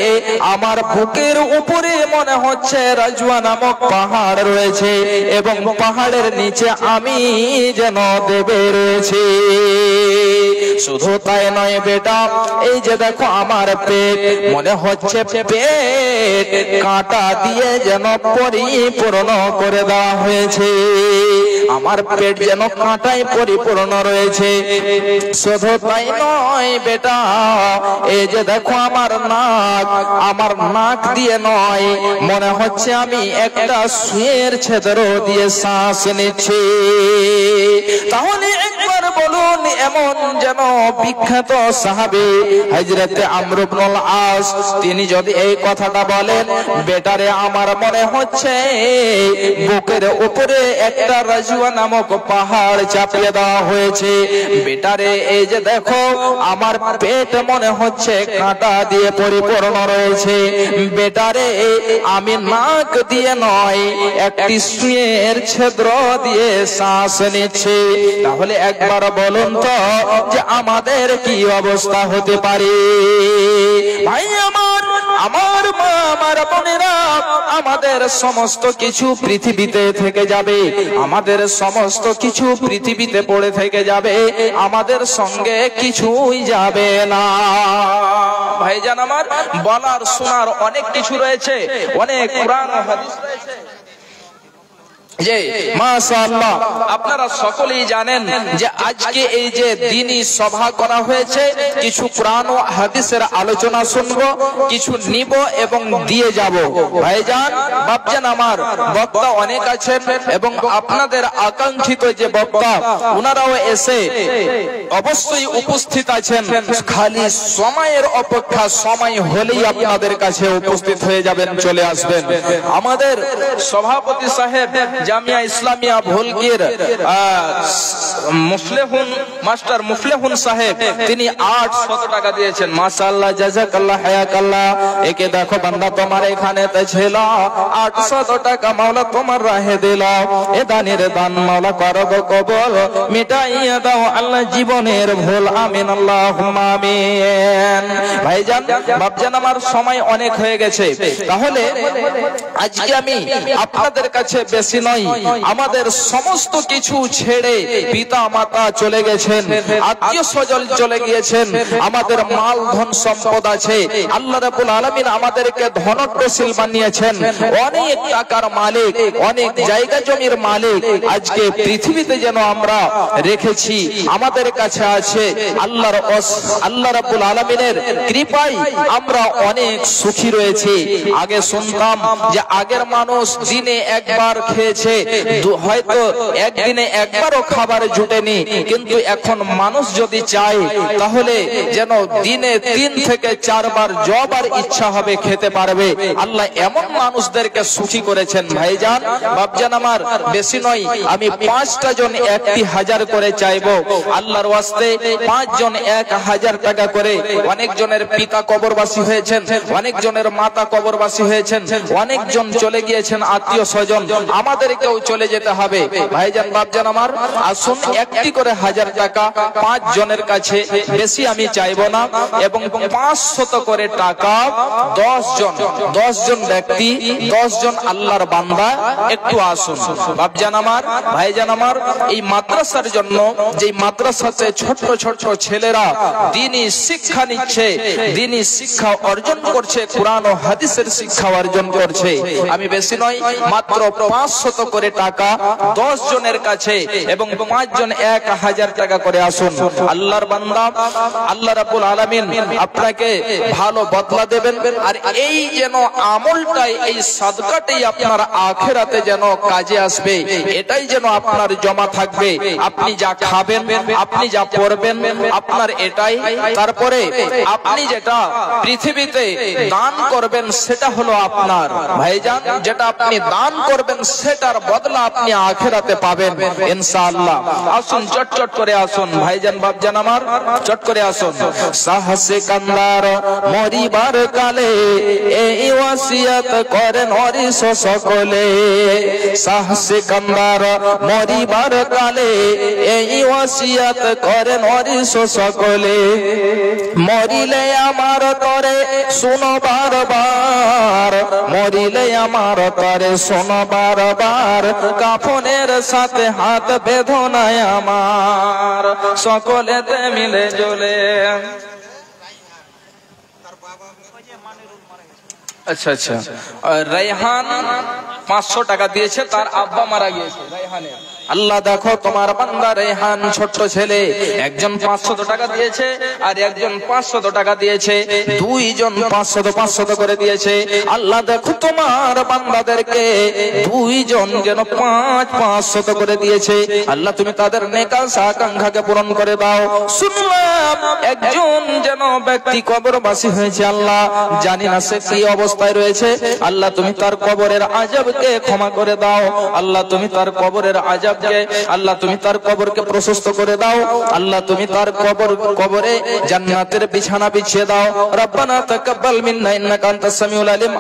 আমার বুকের উপরে মনে হচ্ছে রাজওয়া নামক পাহাড় রয়েছে এবং পাহাড়ের নিচে আমি যেন দেবে রয়েছে। শুধু তাই নয় বেটা, এই যে দেখো আমার পেট, মনে হচ্ছে পেট কাঁটা দিয়ে যেন পরিপূর্ণ করে দেওয়া হয়েছে, আমার পেট যেন কাঁটায় পরিপূর্ণ রয়েছে। শুধু তাই নয় বেটা, এই যে দেখো আমার নাক, আমার নাক দিয়ে নয়, মনে হচ্ছে আমি একটা সুয়ের ছিদ্র দিয়ে শ্বাস নিচ্ছি। তাহলে একবার বলুন, এমন যেন বিখ্যাত সাহাবী হযরতে আমর ইবনুল আস তিনি যদি এই কথাটা বলেন, বেটারে আমার মনে হচ্ছে বুকের উপরে একটা রাজওয়া নামক পাহাড় চাপিয়ে দেওয়া হয়েছে, বেটারে এই যে দেখো আমার পেট মনে হচ্ছে কাঁটা দিয়ে পরিপূর্ণ রয়েছে, বেটারে আমি নাক দিয়ে নয় একটি সুইয়ের ছিদ্র দিয়ে শ্বাস নিচ্ছি। তাহলে একবার বলুন তো যে আমাদের কি অবস্থা হতে পারে? ভাই আমার, আমার মা, আমার বোনেরা, আমাদের সমস্ত কিছু পৃথিবীতে থেকে যাবে, আমাদের সমস্ত কিছু পৃথিবীতে পড়ে থেকে যাবে, আমাদের সঙ্গে কিছুই যাবে না। ভাইজান আমার, বলার শোনার অনেক কিছু রয়েছে, অনেক কুরআন হাদিস রয়েছে, যে মাশাআল্লাহ আপনারা সকলেই জানেন যে আজকে এই যে দ্বীনি সভা করা হয়েছে, কিছু কোরআন ও হাদিসের আলোচনা শুনবো, কিছু নিব এবং দিয়ে যাব। ভাইজান বাপজান আমার বক্তা অনেক আছেন এবং আপনাদের আকাঙ্ক্ষিত যে বক্তা ওনারাও এসে অবশ্যই উপস্থিত আছেন, খালি সময়ের অপেক্ষা, সময় হলেই আপনাদের কাছে উপস্থিত হয়ে যাবেন, চলে আসবেন। আমাদের সভাপতি সাহেব জামিয়া ইসলামিয়া ভোলকির মুফলেহুন মাস্টার মুফলেহুন সাহেব তিনি 800 টাকা দিয়েছেন। মাশাআল্লাহ জাযাকাল্লাহ হায়াকাল্লাহ। একে দেখো বান্দা তোমার এখানে তে ছিল 800 টাকা মাওলা তোমার রাহে দিল, এ দানের দান মাওলা করো গো কবুল, মিটাইয়া দাও আল্লাহ জীবনের ভুল, আমিন আল্লাহুম্মা আমিন। ভাইজান বাপজান আমার সময় অনেক হয়ে গেছে, তাহলে আজকে আমি আপনাদের কাছে বেশি নয়, আমাদের সমস্ত কিছু ছেড়ে পিতা মাতা চলে গেছেন, আত্মীয় স্বজন চলে গিয়েছেন, আমাদের মাল ধন সম্পদ আছে, আল্লাহ রাব্বুল আলামিন আমাদেরকে ধনট্টশীল বানিয়েছেন, অনেক টাকার মালিক, অনেক জায়গা জমির মালিক আজকে পৃথিবীতে যেন আমরা রেখেছি, আমাদের কাছে আছে। আল্লাহ রাব্বুল আলামিনের কৃপায় আমরা অনেক সুখী রয়েছি। আগে শুনতাম যে আগের মানুষ দিনে একবার খেয়েছে, হয়তো একদিনে একবারও খাবার জুটেনি, কিন্তু এখন মানুষ যদি চায় তাহলে যেন দিনে 3 থেকে 4 বার যবার ইচ্ছা হবে খেতে পারবে। আল্লাহ এমন মানুষদেরকে সুখী করেছেন। ভাইজান বাপজান আমার বেশি নয়, আমি 5টা জন 1000 করে চাইবো আল্লাহর ওয়াস্তে, 5 জন 1000 টাকা করে। অনেক জনের পিতা কবরবাসী হয়েছেন, অনেক জনের মাতা কবরবাসী হয়েছেন, অনেক জন চলে গিয়েছেন আত্মীয় স্বজন, আমাদেরকেও চলে যেতে হবে। ভাইজান বাপজান আমার আসুন একটি করে 1000 টাকা 5 জনের কাছে, বেশি আমি চাইবো না, এবং 500 করে টাকা 10 জন ব্যক্তি, 10 জন আল্লাহর বান্দা একটু আসুন। বাপজান আমার ভাইজান আমার এই মাদ্রাসার জন্য, যে মাদ্রাসাতে ছোট ছোট ছেলেরা দ্বীনি শিক্ষা নিচ্ছে, দ্বীনি শিক্ষা অর্জন করছে, কোরআন ও হাদিসের শিক্ষা অর্জন করছে, আমি বেশি নয় মাত্র 500 করে টাকা 10 জনের কাছে এবং 5 জন 1000 টাকা করে আসুন। আল্লাহর বান্দা আল্লাহ রাব্বুল আলামিন আপনাকে ভালো বদলা দেবেন, আর এই যেন আমলটাই, এই সাদকাটাই আপনার আখিরাতে যেন কাজে আসবে, এটাই যেন আপনার জমা থাকবে। আপনি যা খাবেন, আপনি যা পড়বেন, আপনার এটাই, তারপরে আপনি যেটা পৃথিবীতে দান করবেন সেটা হলো আপনার। ভাইজান যেটা আপনি দান করবেন সেটার বদলা আপনি আখিরাতে পাবেন ইনশাআল্লাহ। আসুন চটচট করে আসুন ভাইজান বাপজান আমার, চট করে আসুন। শাহ সিকান্দার মরিবার কালে এই ওয়াসিয়াত করেন হরিস সকলে, শাহ সিকান্দার মরিবার কালে এই ওয়াসিয়াত করেন হরিস সকলে, মরিলে আমার তরে শুনো বারবার, মরিলে আমার তরে শোনো বারবার, কাফনের সাথে হাত বেঁধনায় আমার, সকলেতে মিলে জ্বলে। আচ্ছা আচ্ছা, রায়হান 500 টাকা দিয়েছে, তার আব্বা মারা গিয়েছে রায়হানের। আল্লাহ দেখো তোমার বান্দা রেহান ছোট্ট ছেলে, একজন 500 টাকা দিয়েছে আর একজন 500 টাকা দিয়েছে, 2 জন 500 করে দিয়েছে। আল্লাহ দেখো তোমার বান্দাদেরকে 2 জন যেন 500 করে দিয়েছে। আল্লাহ তুমি তাদের নেক আকাঙ্ক্ষাকে পূরণ করে দাও। শুনলাম একজন যেন ব্যক্তি কবরবাসী হয়েছে, আল্লাহ জানি না সে কি অবস্থায় রয়েছে, আল্লাহ তুমি তার কবরের আযাবকে ক্ষমা করে দাও। আল্লাহ তুমি তার কবরের আযাব, আল্লাহ তুমি তার কবরকে প্রশস্ত করে দাও। আল্লাহ তুমি তার কবরে জান্নাতের বিছানা বিছিয়ে দাও। রব্বানা তাকাব্বাল মিন্না ইন্নাকা আনতাস সামিউল আলিম,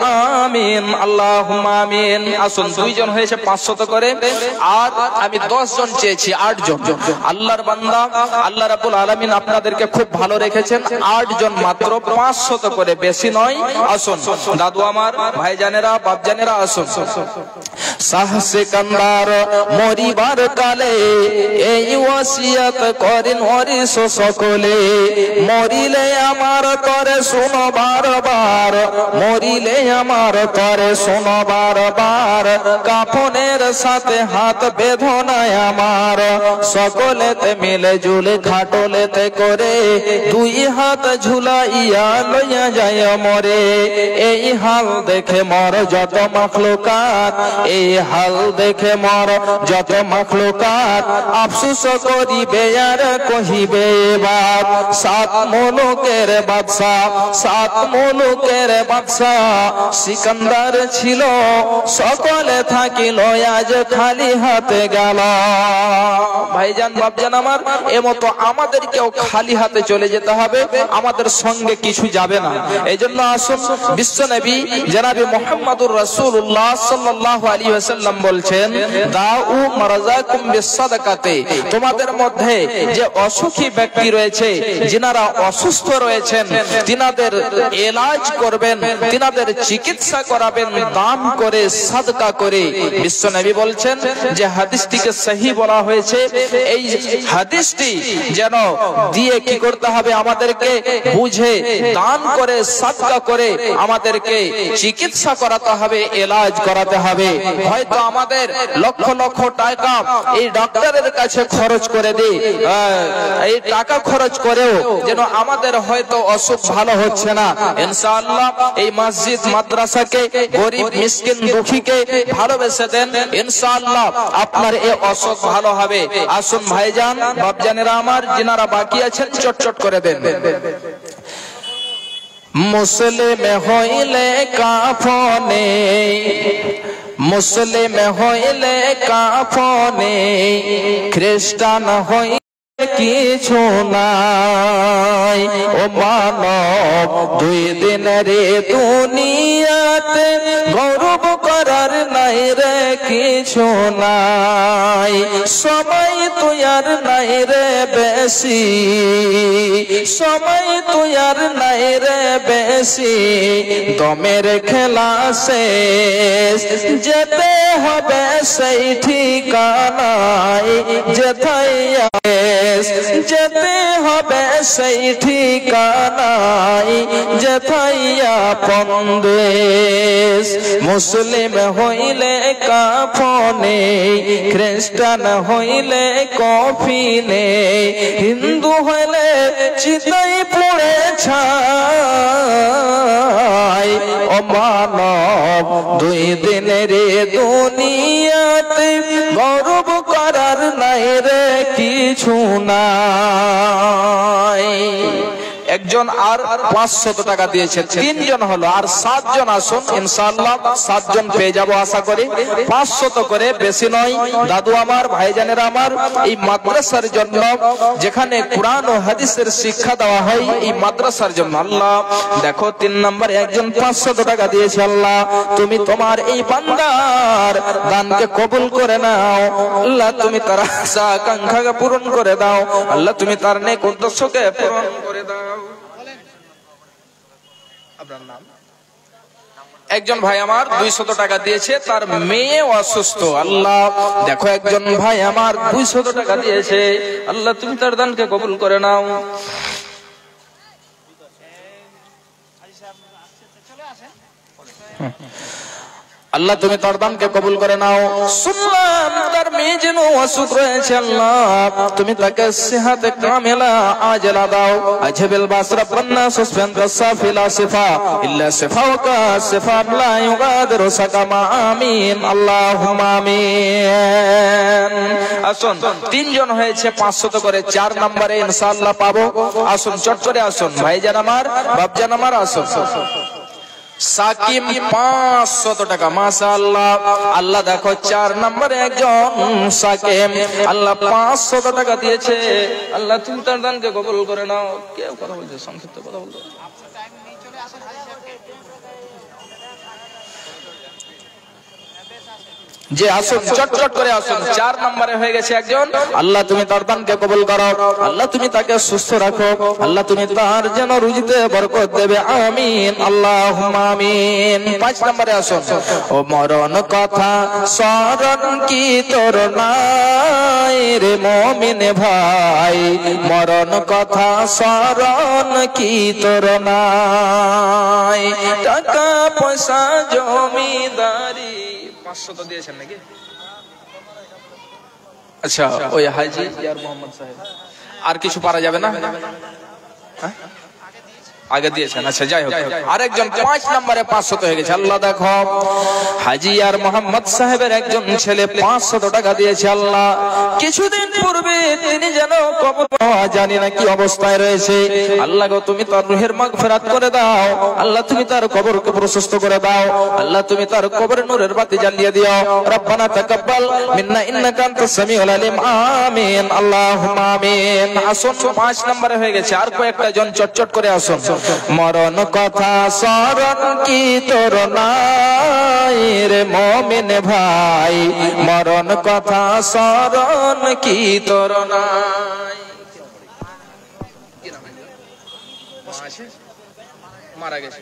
আমিন আল্লাহুম্মা আমিন। আসুন 2 জন হয়েছে 500 করে, আর আমি 10 জন চেয়েছি 8 জন। আল্লাহর বান্দা আল্লাহ রাব্বুল আলামিন আপনাদেরকে খুব ভালো রেখেছেন, 8 জন মাত্র 500 করে, বেশি নয়। আসুন দাদু আমার, ভাইজানেরা, বাপজানেরা আসুন। শাহ সিকান্দার মরিবার কালে এই ওয়াসিয়াত করেন ওয়ারিস সকলে, মরিলে আমার তরে শোনো বারবার, মরিলে আমার তরে শোনো বারবার, কাফনের সাথে হাত বেঁধনায় আমার, সকলেতে মিলে জুলে খাটলেতে করে দুই হাত ঝুলাইয়া লইয়া যায় মরে। এই হাল দেখে মর যত মাখলুকাত, এই হাল দেখে মর যত মাখলুকাত, আফসোস করিবে আর কহিবে এবার। সাত মুলুকের বাদশা, সাত মুলুকের বাদশা সিকান্দার ছিল, সকলে থাকিল আজ খালি হাতে গেল। ভাইজান বাপজান আমার, এমতো আমাদেরকেও খালি হাতে চলে যেতে হবে, আমাদের সঙ্গে কিছু যাবে না। এই জন্য আসুন বিশ্বনবী জনাবে মুহাম্মদুর রাসূলুল্লাহ সাল্লাল্লাহু আলাইহি ওয়াসাল্লাম বলছেন, দাউ মারাযাকুম বিসসাদাকাতে, তোমাদের মধ্যে যে অসুখী ব্যক্তি রয়েছে, যিনারা অসুস্থ রয়েছেন, তিনাদের এলাজ করবেন, তিনাদের চিকিৎসা করাবেন দান করে, সাদকা করে। বিশ্বনবী বলছেন যে হাদিসটিকে সহিহ বলা হয়েছে, এই হাদিসটি যেন দিয়ে কি করতে হবে, আমাদেরকে বুঝে দান করে সাদকা করে আমাদেরকে চিকিৎসা করাতে হবে, এলাজ করাতে হবে। হয়তো আমাদের লক্ষ লক্ষ টাকা এই ডাক্তারের কাছে খরচ করে দিই, এই টাকা খরচ করেও যেন আমাদের হয়তো অসুখ ভালো হচ্ছে না, ইনশাআল্লাহ এই মসজিদ মাদ্রাসাকে, গরিব মিসকিন দুঃখীকে ভালোবেসে দেন, ইনশাআল্লাহ আপনার এই অসুখ ভালো হবে। আসুন ভাইজান বাপজানেরা আমার, যিনারা বাকি আছেন চটচট করে দেন। মুসলিম হইলে কাফনে, মুসলিম হইলে কাফনে, খ্রিস্টান হইলে কিছু নাই। ও মানব দুই দিনের দুনিয়াতে গৌরব করার নাই রে কিছু নাই, সময় তুই আর নাই রে বেশি, সময় তুই আর নাই রে বেশি, দমের খেলা শেষ, যেতে হবে সেই ঠিকানায়, যেথায় যেতে হবে সেই ঠিকানায়, যেথায় আপন দেশ। মুসলিম হইলে কাফনে, খ্রিস্টান হইলে কফিনে, হিন্দু হইলে চিতাই পড়ে ছাই। ও মানব দুই দিনের দুনিয়াতে গৌরব করার নাই রে কিছু নাই। একজন আর 500 টাকা দিয়েছে, 3 জন হলো, আর 7 জন আসুন, ইনশাআল্লাহ 7 জন পেয়ে যাব আশা করি। 500 করে, বেশি নয়। দাদু আমার, ভাইজানেরা আমার, এই মাদ্রাসার জন্য, যেখানে কোরআন ও হাদিসের শিক্ষা দেওয়া হয়, এই মাদ্রাসার জন্য আল্লাহ দেখো 3 নম্বরে একজন 500 টাকা দিয়েছে। আল্লাহ তুমি তোমার এই বান্দার দানকে কবুল করে নাও, আল্লাহ তুমি তার আশা আকাঙ্ক্ষাকে পূরণ করে দাও, আল্লাহ তুমি তার নেক উদ্দেশ্যকে পূরণ করে দাও। একজন ভাই আমার 200 টাকা দিয়েছে, তার মেয়ে অসুস্থ, আল্লাহ দেখো একজন ভাই আমার 200 টাকা দিয়েছে, আল্লাহ তুমি তার দানকে কবুল করে নাও। আল্লাহ তুমি তার দানকে কবুল করে নাও। শুনলাম তার মেয়ে যেন অসুখ রয়েছে, আল্লাহ তুমি তাকে সেহাতে কামেলা আজলা দাও। আজবিল বাসরা বান্না সুসফান রাসাফিলা সিফা ইল্লা সিফাওকা সিফাত লা ইউগাদিরু সাকামা, আমিন আল্লাহুম্মা আমিন। আসুন 3 জন হয়েছে 500 করে, 4 নম্বরে ইনশাআল্লাহ পাবো। আসুন চট করে আসুন ভাইজান আমার, বাপজান আমার, আসুন। সাকিম 500 টাকা, মাশাআল্লাহ। আল্লাহ দেখো 4 নম্বরে একজন সাকিম, আল্লাহ 500 টাকা দিয়েছে, আল্লাহ তুমি তার দানকে কবুল করে নাও। কেউ কথা বলছে, সংক্ষিপ্ত কথা বলতে। যে আসুন, চটচট করে আসুন। 4 নম্বরে হয়ে গেছে একজন। আল্লাহ তুমি তার দানকে কবুল করো, আল্লাহ তুমি তাকে সুস্থ রাখো, আল্লাহ তুমি তার যেন রুজিতে বরকত দেবে, আমিন আল্লাহুম্মা আমিন। 5 নম্বরে আসুন। ও মরণ কথা স্মরণ কি তোর নাই রে মুমিন ভাই, মরণ কথা স্মরণ কি তোর নাই, টাকা পয়সা জমিদারি 500 তো দিয়েছেন নাকি? আচ্ছা, ওই হাজি ইয়ার মোহাম্মদ সাহেব, আর কিছু পারা যাবে না? আগে দিয়েছেন, আচ্ছা যাই হোক। আরেকজন 5 নম্বরে 500 হয়ে গেছে। আল্লাহ দেখো, হাজি আর মোহাম্মদ সাহেবের একজন ছেলে 500 টাকা দিয়েছে। আল্লাহ কিছুদিন পূর্বে তিনি যেন কবর, জানি না কি অবস্থায় রয়েছে, আল্লাহ গো তুমি তার রূহের মাগফিরাত করে দাও, আল্লাহ তুমি তার কবরকে প্রশস্ত করে দাও, আল্লাহ তুমি তার কবরে নূরের বাতি জ্বালিয়ে দিও। রব্বানা তাকাব্বাল মিন্না ইন্নাকা আনতাস সামিউল আলিম, আমিন আল্লাহুম্মা আমিন। আসুন, 5 নম্বরে হয়ে গেছে। আর কয়েকটা জন চটচট করে আসুন। মরণ কথা স্মরণ কি তোর নাই রে মুমিন ভাই, মরণ কথা স্মরণ কি তোর নাই। মারা গেছে,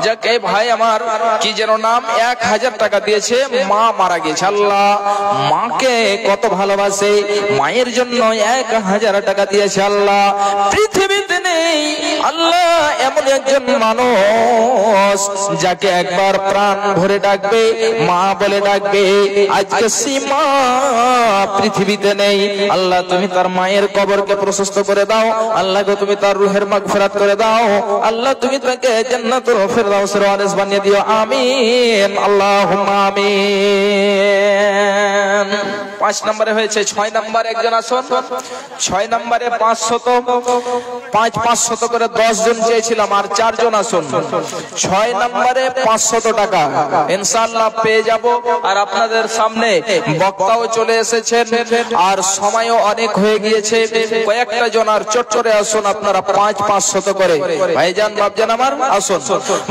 যাক এই ভাই আমার কি যেন নাম, 1000 টাকা দিয়েছে, মা মারা গেছে। আল্লাহ মাকে কত ভালোবাসে, মায়ের জন্য 1000 টাকা দিয়েছে। আল্লাহ পৃথিবীতে নেই আল্লাহ এমন একজন মানুষ যাকে একবার প্রাণ ভরে ডাকবে, মা বলে ডাকবে, আজকে সীমা পৃথিবীতে নেই। আল্লাহ তুমি তার মায়ের কবরকে প্রশস্ত করে দাও, আল্লাহ গো তুমি তার রূহের মাগফিরাত করে দাও, আল্লাহ তুমি তাকে জান্নাতুল ফিরদাউসের ওয়ারিস বানিয়ে দিও, আমিন আল্লাহুম্মা আমিন। 5 নম্বরে হয়েছে। 6 নম্বরে একজন আসুন। 6 নম্বরে 500, 500 করে 10 জন চেয়েছিলাম, আর 4 জন আসুন। 6 নম্বরে 500 টাকা ইনশাআল্লাহ পেয়ে যাব। আর আপনাদের সামনে বক্তাও চলে এসেছেন, আর সময়ও অনেক হয়ে গিয়েছে। কয়েকটা জন আর চটচরে আসুন আপনারা, 500 করে। ভাইজান বাপজান আমার আসুন।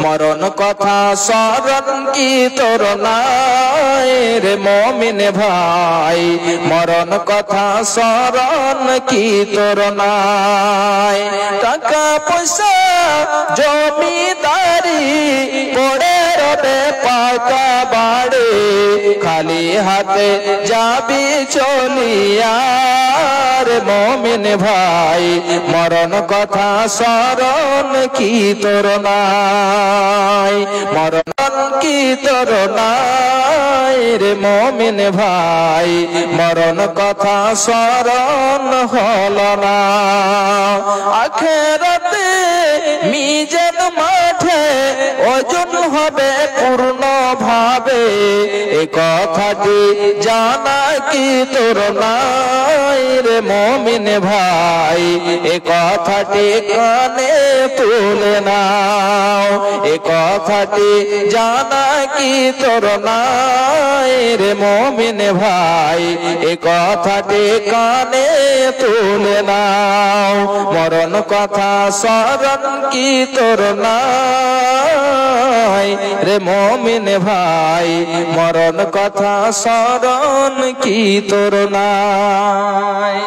মরণ কথা স্মরণ কি তোর নাই রে মুমিন ভাই, মরণ কথা স্মরণ কি তোর নাই, টাকা পয়সা জমিদারি পড়ে রবে পাকা বাড়ে, খালি হাতে যাবি চলিয়া রে মুমিন ভাই, মরণ কথা স্মরণ কি তোর নাই, মরণ কি তোর নাই রে মুমিন ভাই, মরণ কথা স্মরণ হল না, আখিরাতে মিজান মাঠে ওজন হবে পূর্ণ ভাবে, এ কথাটি জানা কি তোর নাই রে মুমিন ভাই, এ কথাটি কানে তুলে নাও, এ কথাটি জানা কি তোর নাই রে মুমিন ভাই, এ কথাটি কানে তুলে নাও, মরণ কথা স্মরণ কি তোর নাই রে মুমিন ভাই, মরণ কথা স্মরণ কি তোর নাই।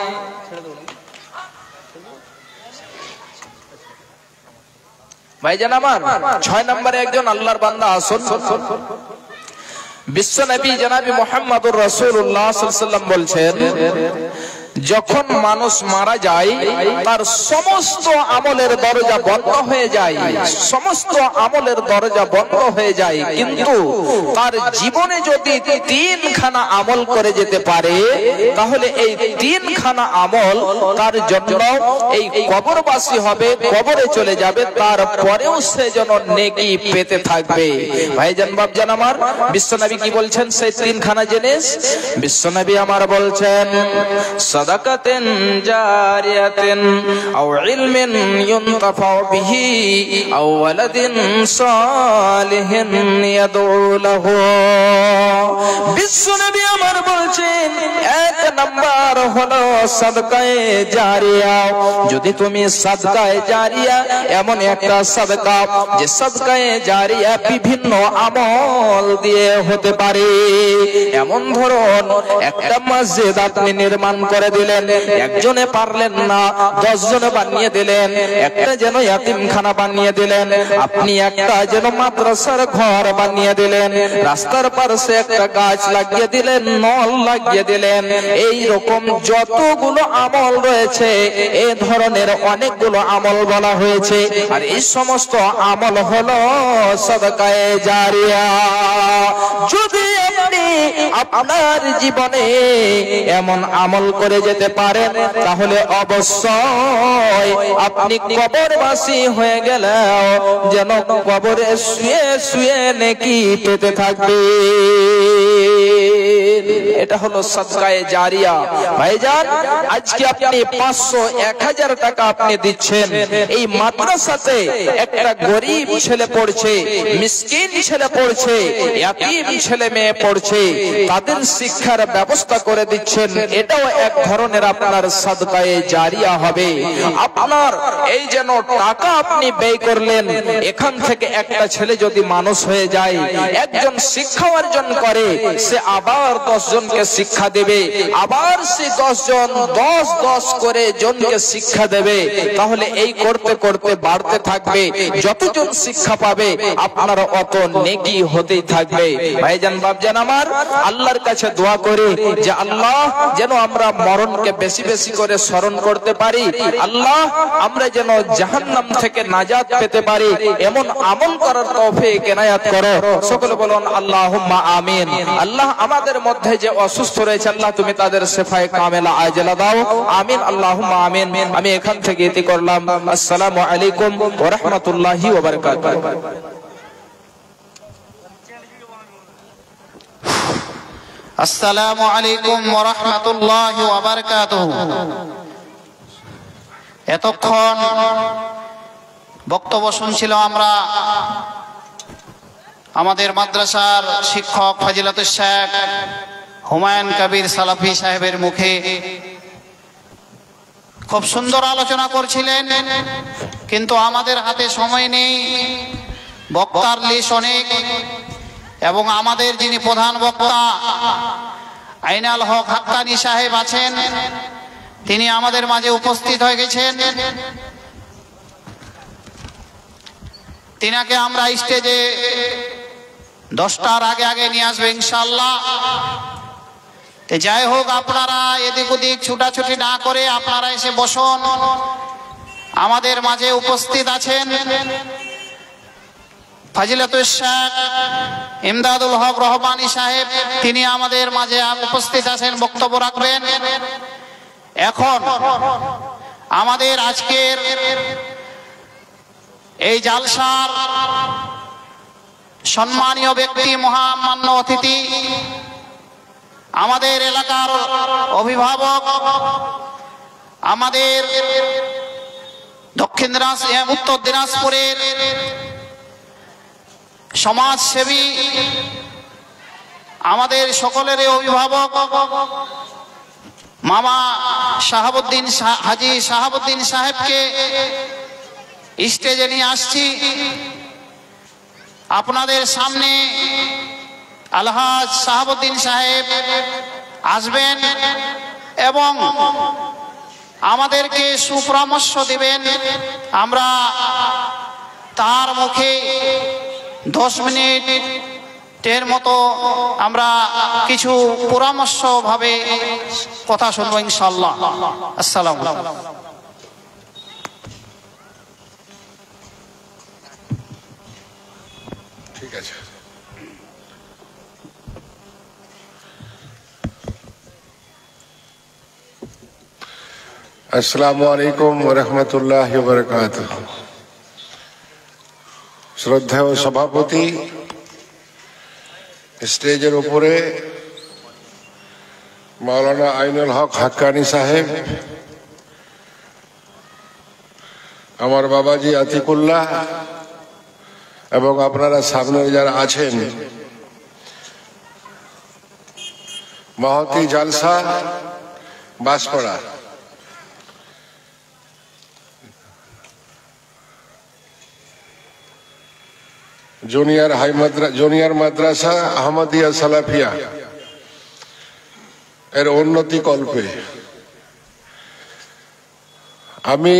ভাইজান আমার 6 নম্বরে একজন আল্লাহর বান্দা আসুন। বিশ্ব নবী জনাবি মুহাম্মদুর রাসূলুল্লাহ সাল্লাল্লাহু আলাইহি ওয়াসাল্লাম বলছেন, যখন মানুষ মারা যায় তার সমস্ত আমলের দরজা বন্ধ হয়ে যায়, সমস্ত আমলের দরজা বন্ধ হয়ে যায়, কিন্তু তার জীবনে যদি 3খানা আমল করে যেতে পারে, তাহলে এই 3খানা আমল তার জন্য এই কবরবাসী হবে, কবরে চলে যাবে, তারপরেও সে যেন নেকি পেতে থাকবে। ভাইজান বাপজান আমার, বিশ্বনবী কি বলছেন সেই 3খানা জিনিস? বিশ্বনবী আমার বলছেন, সাদাকাতিন জারিয়াতিন আও ইলমিন ইউনতাফাউ বিহি আও ওয়ালাদিন সালিহিন ইয়াদউ লাহু। বিশ্বনবী আমার বলছেন এক নাম্বার হলো সাদকায়ে জারিয়া। যদি তুমি সাদকায়ে জারিয়া এমন একটা সাদকা যে সাদকায়ে জারিয়া বিভিন্ন আমল দিয়ে হতে পারে। এমন ধরুন একটা মসজিদ আপনি নির্মাণ করে দিলেন, একজনে পারলেন না 10 জনে বানিয়ে দিলেন। একটা যেন ইয়াতিমখানা বানিয়ে দিলেন, আপনি একটা যেন মাদ্রাসার ঘর বানিয়ে দিলেন, রাস্তার পাশে একটা গাছ লাগিয়ে দিলেন, নল লাগিয়ে দিলেন। এই রকম যতগুলো আমল রয়েছে এই ধরনের অনেকগুলো আমল বলা হয়েছে। আর এই সমস্ত আমল হলো সাদকায়ে জারিয়া। যদি আপনি আপনার জীবনে এমন আমল করে যেতে পারেন তাহলে অবশ্যই আপনি কবরবাসী হয়ে গেলেও যেন কবরে শুয়ে শুয়ে নেকি পেতে থাকবে। এটা হলো সাদকায়ে জারিয়া। ভাইজান, আজকে আপনি 500 1000 টাকা আপনি দিচ্ছেন, এই মাদ্রাসাতে একটা গরিব ছেলে পড়ছে, মিসকিন ছেলে পড়ছে, ইয়াতীম ছেলে মেয়ে পড়ছে, তাদের শিক্ষার ব্যবস্থা করে দিচ্ছেন। এটাও এক ধরনের আপনার সাদকায়ে জারিয়া হবে। আপনার এই যেন টাকা আপনি ব্যয় করলেন, এখান থেকে একটা ছেলে যদি মানুষ হয়ে যায়, একজন শিক্ষা অর্জন করে, সে আবার 10 জনকে শিক্ষা দেবে, আবার সে 10 জন 10 করে জনকে শিক্ষা দেবে। তাহলে এই করতে করতে বাড়তে থাকবে। যতজন শিক্ষা পাবে আপনার অত নেকি হতেই থাকবে। ভাইজান বাপজান আমার, আল্লাহর কাছে দোয়া করি যে আল্লাহ যেন আমরা মরণকে বেশি বেশি করে স্মরণ করতে পারি। আল্লাহ আমরা যেন জাহান্নাম থেকে নাজাত পেতে পারি, এমন আমল করার তৌফিক এনায়াত করো। সকলে বলুন আল্লাহুম্মা আমিন। আল্লাহ আমাদের মধ্যে যে অসুস্থ রয়েছে আল্লাহ তুমি তাদের শিফায়ে কামেলা আজলা দাও, আমিন আল্লাহুম্মা আমিন। আমি এখান থেকে ইতি করলাম। আসসালামু আলাইকুম ওয়া রাহমাতুল্লাহি ওয়া বারাকাতুহু। আসসালামু আলাইকুম ওয়া রাহমাতুল্লাহি ওয়া বারাকাতুহু। এতক্ষণ বক্তব্য শুনছিলাম আমরা আমাদের মাদ্রাসার শিক্ষক ফজিলাতুল শেখ হুমায়ুন কবির সালাফি সাহেবের মুখে। খুব সুন্দর আলোচনা করছিলেন, কিন্তু আমাদের হাতে সময় নেই, বক্তার লিস্ট অনেক, এবং আমাদের যিনি প্রধান বক্তা আইনাল হক হাক্কানি সাহেব আছেন, তিনি আমাদের মাঝে উপস্থিত হয়ে গেছেন। তিনাকে আমরা স্টেজে 10টার আগে আগে নিয়ে আসবো ইনশাআল্লাহ। যাই হোক, আপনারা এদিক ওদিক ছুটাছুটি না করে আপনারা এসে বসুন। আমাদের মাঝে উপস্থিত আছেন ফজিলাতুল শেখ ইমদাদুল হক রহমানী সাহেব, তিনি আমাদের মাঝে উপস্থিত আছেন, বক্তব্য রাখবেন। এখন আমাদের আজকের এই জালসার সম্মানীয় ব্যক্তি, মহামান্য অতিথি, আমাদের এলাকার অভিভাবক, আমাদের উত্তর দিনাজপুরের সমাজসেবী, আমাদের সকলের অভিভাবক মামা শাহাবুদ্দিন হাজী শাহাবুদ্দিন সাহেবকে স্টেজে নিয়ে আসছি। আপনাদের সামনে আলহাজ শাহাবুদ্দিন সাহেব আসবেন এবং আমাদেরকে সুপরামর্শ দিবেন। আমরা তার মুখে 10 মিনিটের মতো আমরা কিছু পরামর্শ ভাবে কথা শুনবো ইনশাআল্লাহ। আসসালামু আলাইকুম। ঠিক আছে। আসসালামু আলাইকুম ওয়া রাহমাতুল্লাহি ওয়া বারাকাতুহু। শ্রদ্ধেয় সভাপতি, স্টেজের উপরে মাওলানা আইনুল হক হাক্কানি সাহেব, আমার বাবাজি আতিকুল্লাহ এবং আপনারা সামনে যারা আছেন, মহতি জালসা বাঁশপাড়া, জুনিয়র মাদ্রাসা আহমদিয়া সালাফিয়া এর উন্নতি কল্পে আমি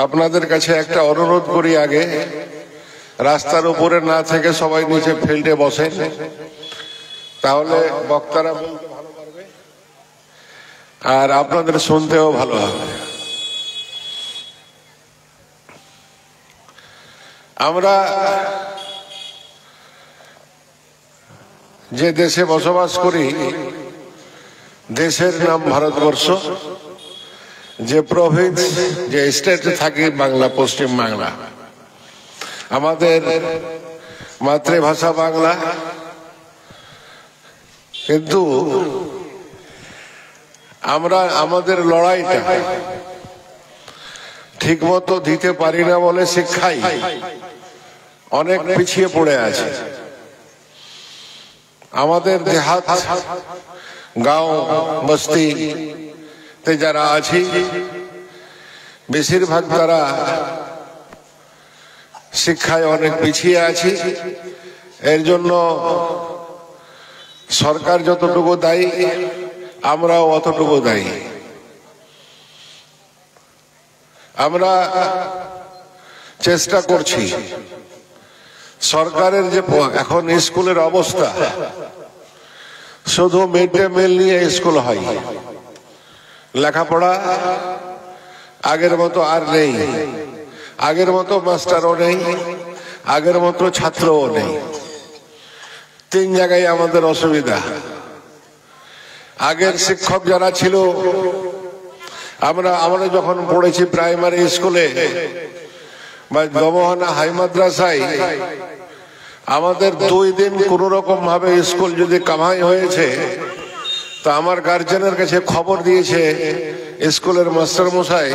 আপনাদের কাছে একটা অনুরোধ করি, আগে রাস্তার উপরে না থেকে সবাই নিচে ফিল্ডে বসেন, তাহলে বক্তারা বলতে ভালো পারবে আর আপনাদের শুনতেও ভালো হবে। আমরা যে দেশে বসবাস করি, দেশের নাম ভারতবর্ষ, যে প্রভিন্স যে স্টেটে থাকি বাংলা, পশ্চিম বাংলা, আমাদের মাতৃভাষা বাংলা, কিন্তু আমরা আমাদের লড়াইটা ঠিক মতো দিতে পারি না বলে শিক্ষাই অনেক পিছিয়ে পড়ে আছে। আমাদের দেহাত গাঁও বস্তিতে যারা আছি, বেশিরভাগ তারা শিক্ষায় অনেক পিছিয়ে আছি। এর জন্য সরকার যতটুকু দায়ী, আমরাও অতটুকু দায়ী। আমরা চেষ্টা করছি, সরকারের যে এখন স্কুলের অবস্থা, শুধু মিড ডে মিল নিয়ে স্কুল হয়, লেখাপড়া আগের মতো আর নেই, আগের মতো মাস্টারও নেই, আগের মতো ছাত্রও নেই। তিন জায়গায় আমাদের অসুবিধা। আগের শিক্ষক যারা ছিল, আমরা যখন পড়েছি প্রাইমারি স্কুলে বা দমোহনা হাই মাদ্রাসায়, আমাদের 2 দিন কোন রকম ভাবে স্কুল যদি কামাই হয়েছে, তো আমার গার্জেনের কাছে খবর দিয়েছে স্কুলের মাস্টার মশাই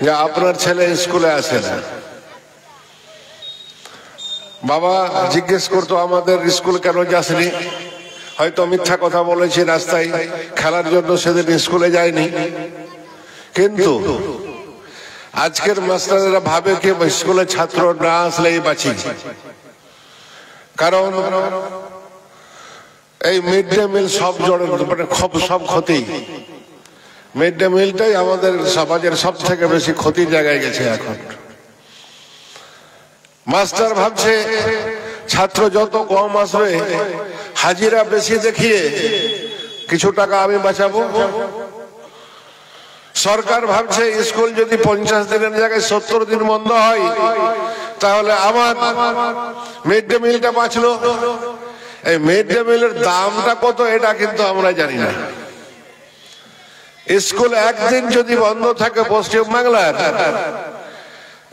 যে আপনার ছেলে স্কুলে আসে না। বাবা জিজ্ঞেস করতো আমাদের স্কুল কেন যাসনি, হয়তো মিথ্যা কথা বলেছি, রাস্তায় খেলার জন্য সেদিন স্কুলে যায়নি। কিন্তু আজকের মাস্টাররা ভাবে কি স্কুলে ছাত্র না আসলেই বাঁচি, কারণ এই মিড ডে মিল সব সব ক্ষতি। মিড ডে মিলটাই আমাদের সমাজের সব থেকে বেশি ক্ষতির জায়গায় গেছে। এখন মাস্টার ভাবছে ছাত্র যত কম আসবে, হাজিরা বেশি দেখিয়ে কিছু টাকা আমি বাঁচাবো। সরকার ভাবছে স্কুল যদি 50 দিনের জায়গায় 70 দিন বন্ধ হয়, তাহলে আমার মিড ডে মিলটা বাঁচলো। এই মিড ডে মিলের দামটা কত এটা কিন্তু আমরা জানি না। স্কুল একদিন যদি বন্ধ থাকে পশ্চিম বাংলার,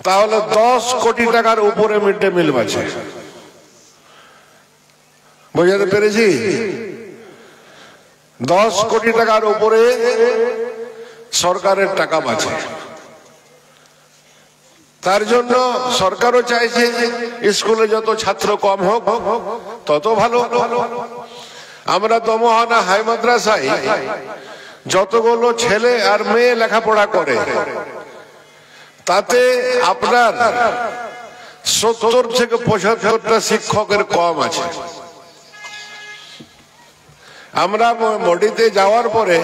তাহলে 10 কোটি টাকার উপরে মিড ডে মিল বাঁচে। বুঝাতে পেরেছি? 10 কোটি টাকার উপরে সরকারের টাকা বাঁচে। তার জন্য সরকারও চাইছে স্কুলে যত ছাত্র কম হোক তত ভালো। আমরা দমোহনা হাই মাদ্রাসায় যতগুলো ছেলে আর মেয়ে লেখাপড়া করে, তাতে আপনার 70 থেকে 75টা শিক্ষকের কম আছে। আমরা মডিতে যাওয়ার পরে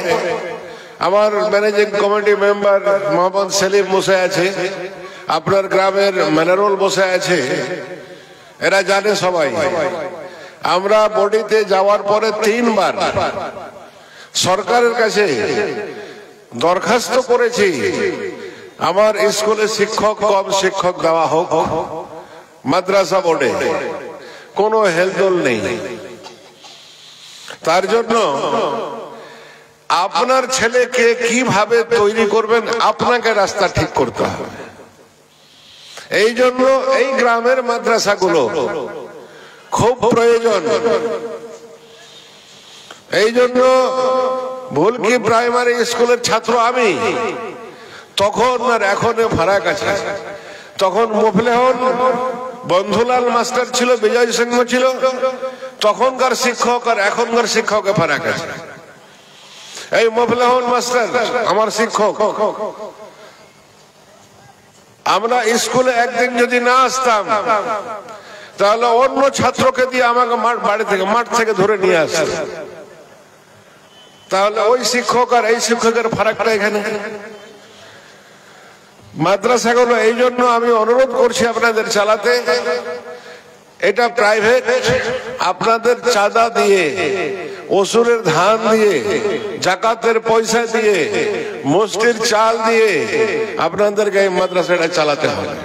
আমার managing committee member Mohammad Selim বসে আছে, আপনার গ্রামের ম্যানারুল বসে আছে, এরা জানে সবাই। আমরা বডিতে যাওয়ার পরে 3 বার সরকারের কাছে দরখাস্ত করেছি, আমার স্কুলে শিক্ষক কম, শিক্ষক দেওয়া হোক। মাদ্রাসা বোর্ডে কোনো হেলদোল নেই। তার জন্য আপনার ছেলেকে কিভাবে তৈরি করবেন, আপনাকে রাস্তা ঠিক করতে হবে। এই জন্য এই গ্রামের মাদ্রাসাগুলো খুব প্রয়োজন। এই জন্য ভুলকি প্রাইমারি স্কুলের ছাত্র আমি, তখন আর এখন ফারাক আছে। তখন মুফলেহন বন্ধুলাল মাস্টার ছিল, বিজয় সিংহ ছিল, তখনকার শিক্ষক আর এখনকার শিক্ষকের ফারাক আছে। এই মুফলেহন মাস্টার আমার শিক্ষক। আমরা স্কুলে একদিন যদি না আসতাম তাহলে অন্য ছাত্রকে দিয়ে আমাকে মাঠ থেকে ধরে নিয়ে আসত। তাহলে ওই শিক্ষক আর এই শিক্ষকের ফারাকটা এখানে। মাদ্রাসাগুলো এই জন্য আমি অনুরোধ করছি আপনাদের চালাতে, এটা প্রাইভেট, আপনাদের চাঁদা দিয়ে, ওসুরের ধান দিয়ে, জাকাতের পয়সা দিয়ে, মসজিদের চাল দিয়ে আপনাদেরকে এই মাদ্রাসাটা চালাতে হবে।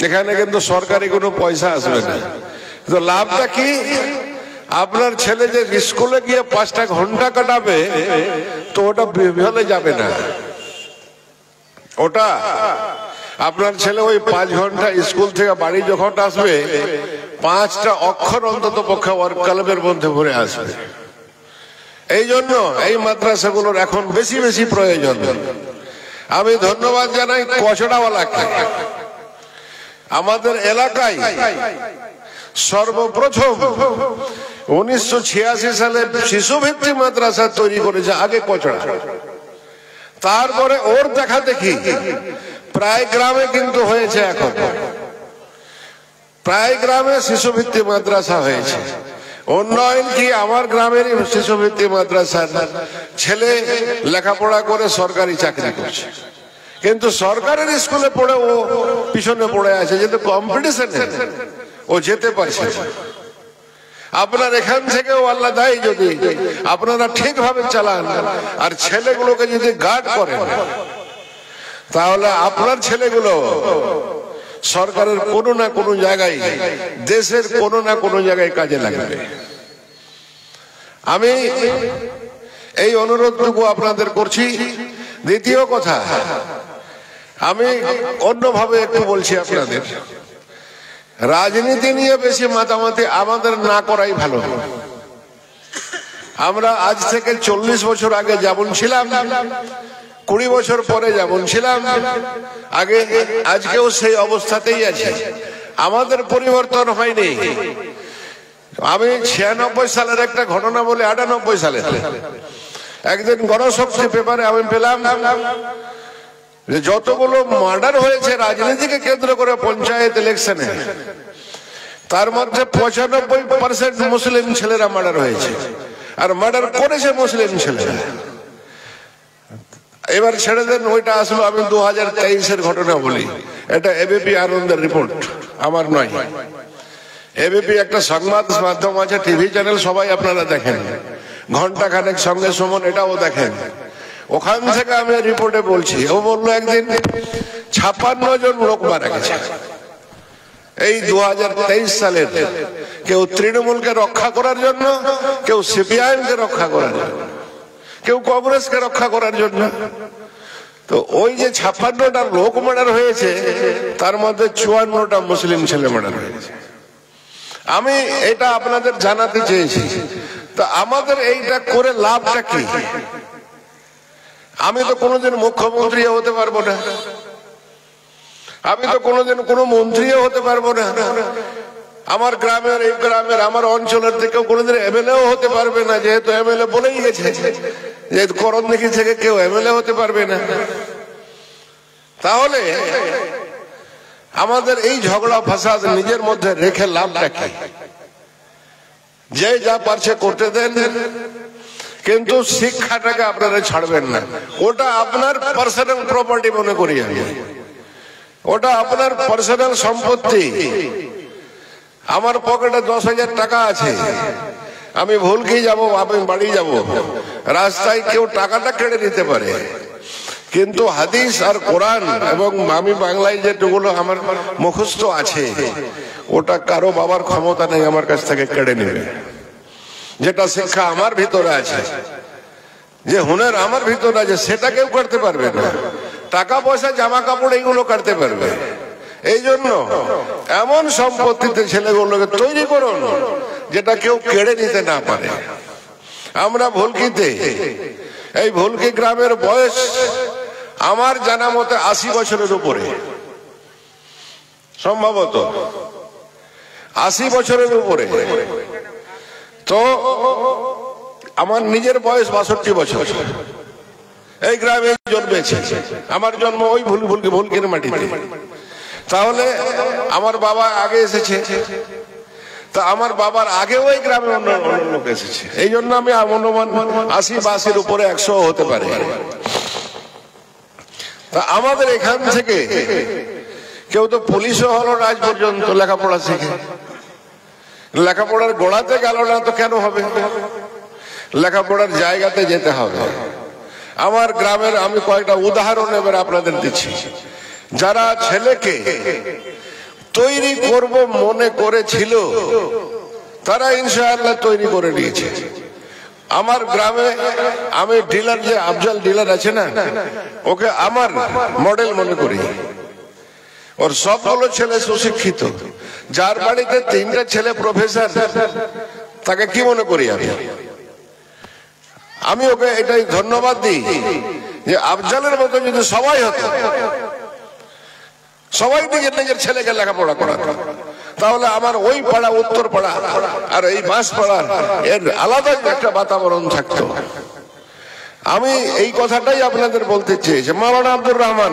এখানে কিন্তু সরকারি কোনো পয়সা আসবে না। তো লাভটা কি? আপনার ছেলে যে স্কুলে গিয়ে 5টা ঘন্টা কাটাবে, তো ওটা বিফলে যাবে না। ওটা আপনার ছেলে ওই 5 ঘন্টা স্কুল থেকে বাড়ি যখন আসবে, 5টা অক্ষর অন্তত পক্ষে ওর কলমের মধ্যে ভরে আসবে। এই জন্য এই মাদ্রাসাগুলোর এখন বেশি বেশি প্রয়োজন। আমি ধন্যবাদ জানাই কচড়াওয়ালাকে। আমাদের এলাকায় সর্বপ্রথম 1986 সালে শিশুভিত্তিক মাদ্রাসা তৈরি করেছে, আগে কচড়া। তারপরে ওর দেখা দেখি প্রায় গ্রামে কিন্তু হয়েছে, এখন প্রায় গ্রামে শিশুভিত্তিক মাদ্রাসা হয়েছে। উন্নয়ন কি আমার গ্রামের শিশুভিত্তিক মাদ্রাসার ছেলে লেখাপড়া করে সরকারি চাকরি করছে, কিন্তু সরকারের স্কুলে পড়ে ও পিছনে পড়ে আছে, যেহেতু কম্পিটিশনে ও যেতে পারছে। আপনার এখান থেকেও আল্লাহ দেয়, যদি আপনারা ঠিকভাবে চালান আর ছেলেগুলোকে যদি গার্ড করেন, তাহলে আপনার ছেলেগুলো সরকারের কোনো না কোনো জায়গায়, দেশের কোনো না কোনো জায়গায় কাজে লাগবে। আমি এই অনুরোধটুকু আপনাদের করছি। দ্বিতীয় কথা, আমি অন্যভাবে একটু বলছি আপনাদের, রাজনীতি নিয়ে বেশি মাতামাতি আমাদের না করাই ভালো। আমরা আজ থেকে 40 বছর আগে যেমন ছিলাম, 20 বছর পরে যেমন ছিলাম আগে, আজকেও সেই অবস্থাতেই আছে। আমাদের পরিবর্তন হয়নি। আমি 96 সালের একটা ঘটনা বলে, 98 সালে একদিন গণশক্তি পেপারে আমি পেলাম যে যতগুলো মার্ডার হয়েছে রাজনীতিকে কেন্দ্র করে পঞ্চায়েত ইলেকশনে, তার মধ্যে 95% মুসলিম ছেলেরা মার্ডার হয়েছে, আর মার্ডার করেছে মুসলিম ছেলেরা। এবার ছেড়ে দেন, ওইটা আসলো আমি 2023-এর ঘটনা বলি। এটা এবিপি আনন্দের রিপোর্ট, আমার নয়। এবিপি একটা সংবাদ মাধ্যম আছে, টিভি চ্যানেল, সবাই আপনারা দেখেন, ঘন্টা খানেক সঙ্গে সুমন এটাও দেখেন। ওখান থেকে আমি রিপোর্টে বলছি, ও বললো একদিন 56 জন লোক মারা গেছে এই 2023 সালের। কেউ তৃণমূলকে রক্ষা করার জন্য, কেউ সিপিআইএম কে রক্ষা করার জন্য, কেউ কংগ্রেসকে রক্ষা করার জন্য। তো ওই যে 56টা লোক মার্ডার হয়েছে, তার মধ্যে 54টা মুসলিম ছেলে মার্ডার হয়েছে। আমি এটা আপনাদের জানাতে চেয়েছি। তা আমাদের এইটা করে লাভটা কি? আমি তো কোনোদিন মুখ্যমন্ত্রী হতে পারবো না, আমি তো কোনোদিন কোনো মন্ত্রীও হতে পারবো না, আমার গ্রামের, এই গ্রামের, আমার অঞ্চলের থেকে কোনোদিন এমএলএও হতে পারবে না, যেহেতু এমএলএ বলেই গেছে যে করণদিঘি থেকে কেউ এমএলএ হতে পারবে না। তাহলে আমাদের এই ঝগড়া ফাসাদ নিজের মধ্যে রেখে লাভটা কি? যে যা পারছে করতে দেন, কিন্তু শিক্ষাটাকে আপনারা ছাড়বেন না। ওটা আপনার পার্সোনাল প্রপার্টি মনে করি আমি, ওটা আপনার পার্সোনাল সম্পত্তি। আমার পকেটে 10,000 টাকা আছে, আমি ভুলকেই যাব, আমি বাড়ি যাব, রাস্তায় কেউ টাকাটা কেড়ে নিতে পারে, কিন্তু হাদিস আর কোরআন এবং আমি বাংলায় যেগুলো আমার মুখস্থ আছে, ওটা কারো বাবার ক্ষমতা নেই আমার কাছ থেকে কেড়ে নেবে। যেটা শিক্ষা আমার ভিতরে আছে, যে হুনার আমার ভিতরে আছে, সেটা কেউ করতে পারবে না। টাকা পয়সা, জামা কাপড় এইগুলো করতে পারবে। এই জন্য এমন সম্পত্তিতে ছেলেগুলোকে তৈরি করুন যেটা কেউ কেড়ে নিতে না পারে। আমরা ভুলকিতে, এই ভুলকি গ্রামের বয়স আমার জানা মতে 80 বছরের উপরে, সম্ভবত 80 বছরের উপরে। তো আমার নিজের বয়স 62 বছর। এই গ্রামে জন্মেছে, আমার জন্ম ওই ভুলকির মাটিতে। তাহলে আমার বাবা আগে এসেছে, তা আমার বাবার আগে ওই গ্রামে অন্য লোক এসেছে। এই জন্য আমি অনুমান 80 বা 80-র উপরে 100 হতে পারে। তা আমাদের এখান থেকে কেউ তো পুলিশও হলো আজ পর্যন্ত লেখাপড়া শিখে। লেখাপড়ার গোড়াতে গেল না তো কেন হবে? লেখাপড়ার জায়গাতে যেতে হবে। আমার গ্রামের আমি কয়েকটা উদাহরণ এবার আপনাদের দিচ্ছি। যারা ছেলেকে তৈরি করব মনে করেছিল, তারা ইনশাআল্লাহ তৈরি করে নিয়েছে। আমার গ্রামে আমি ডিলার, যে আফজাল ডিলার আছে না, ওকে আমার মডেল মনে করি। ওর সবগুলো ছেলে সুশিক্ষিত। যার বাড়িতে 3টা ছেলে প্রফেসর, তাকে কি মনে করি আমি ওকে এটাই ধন্যবাদ দিই যে আফজালের মতো যদি সবাই হতো, সবাই নিজের ছেলেকে লেখাপড়া করাতো, তাহলে আমার ওই পাড়া, উত্তর পাড়া আর এই বাঁশ পাড়া এর আলাদা একটা বাতাবরণ থাকতো। আমি এই কথাটাই আপনাদের বলতে চেয়েছি। মাওলানা আব্দুর রহমান,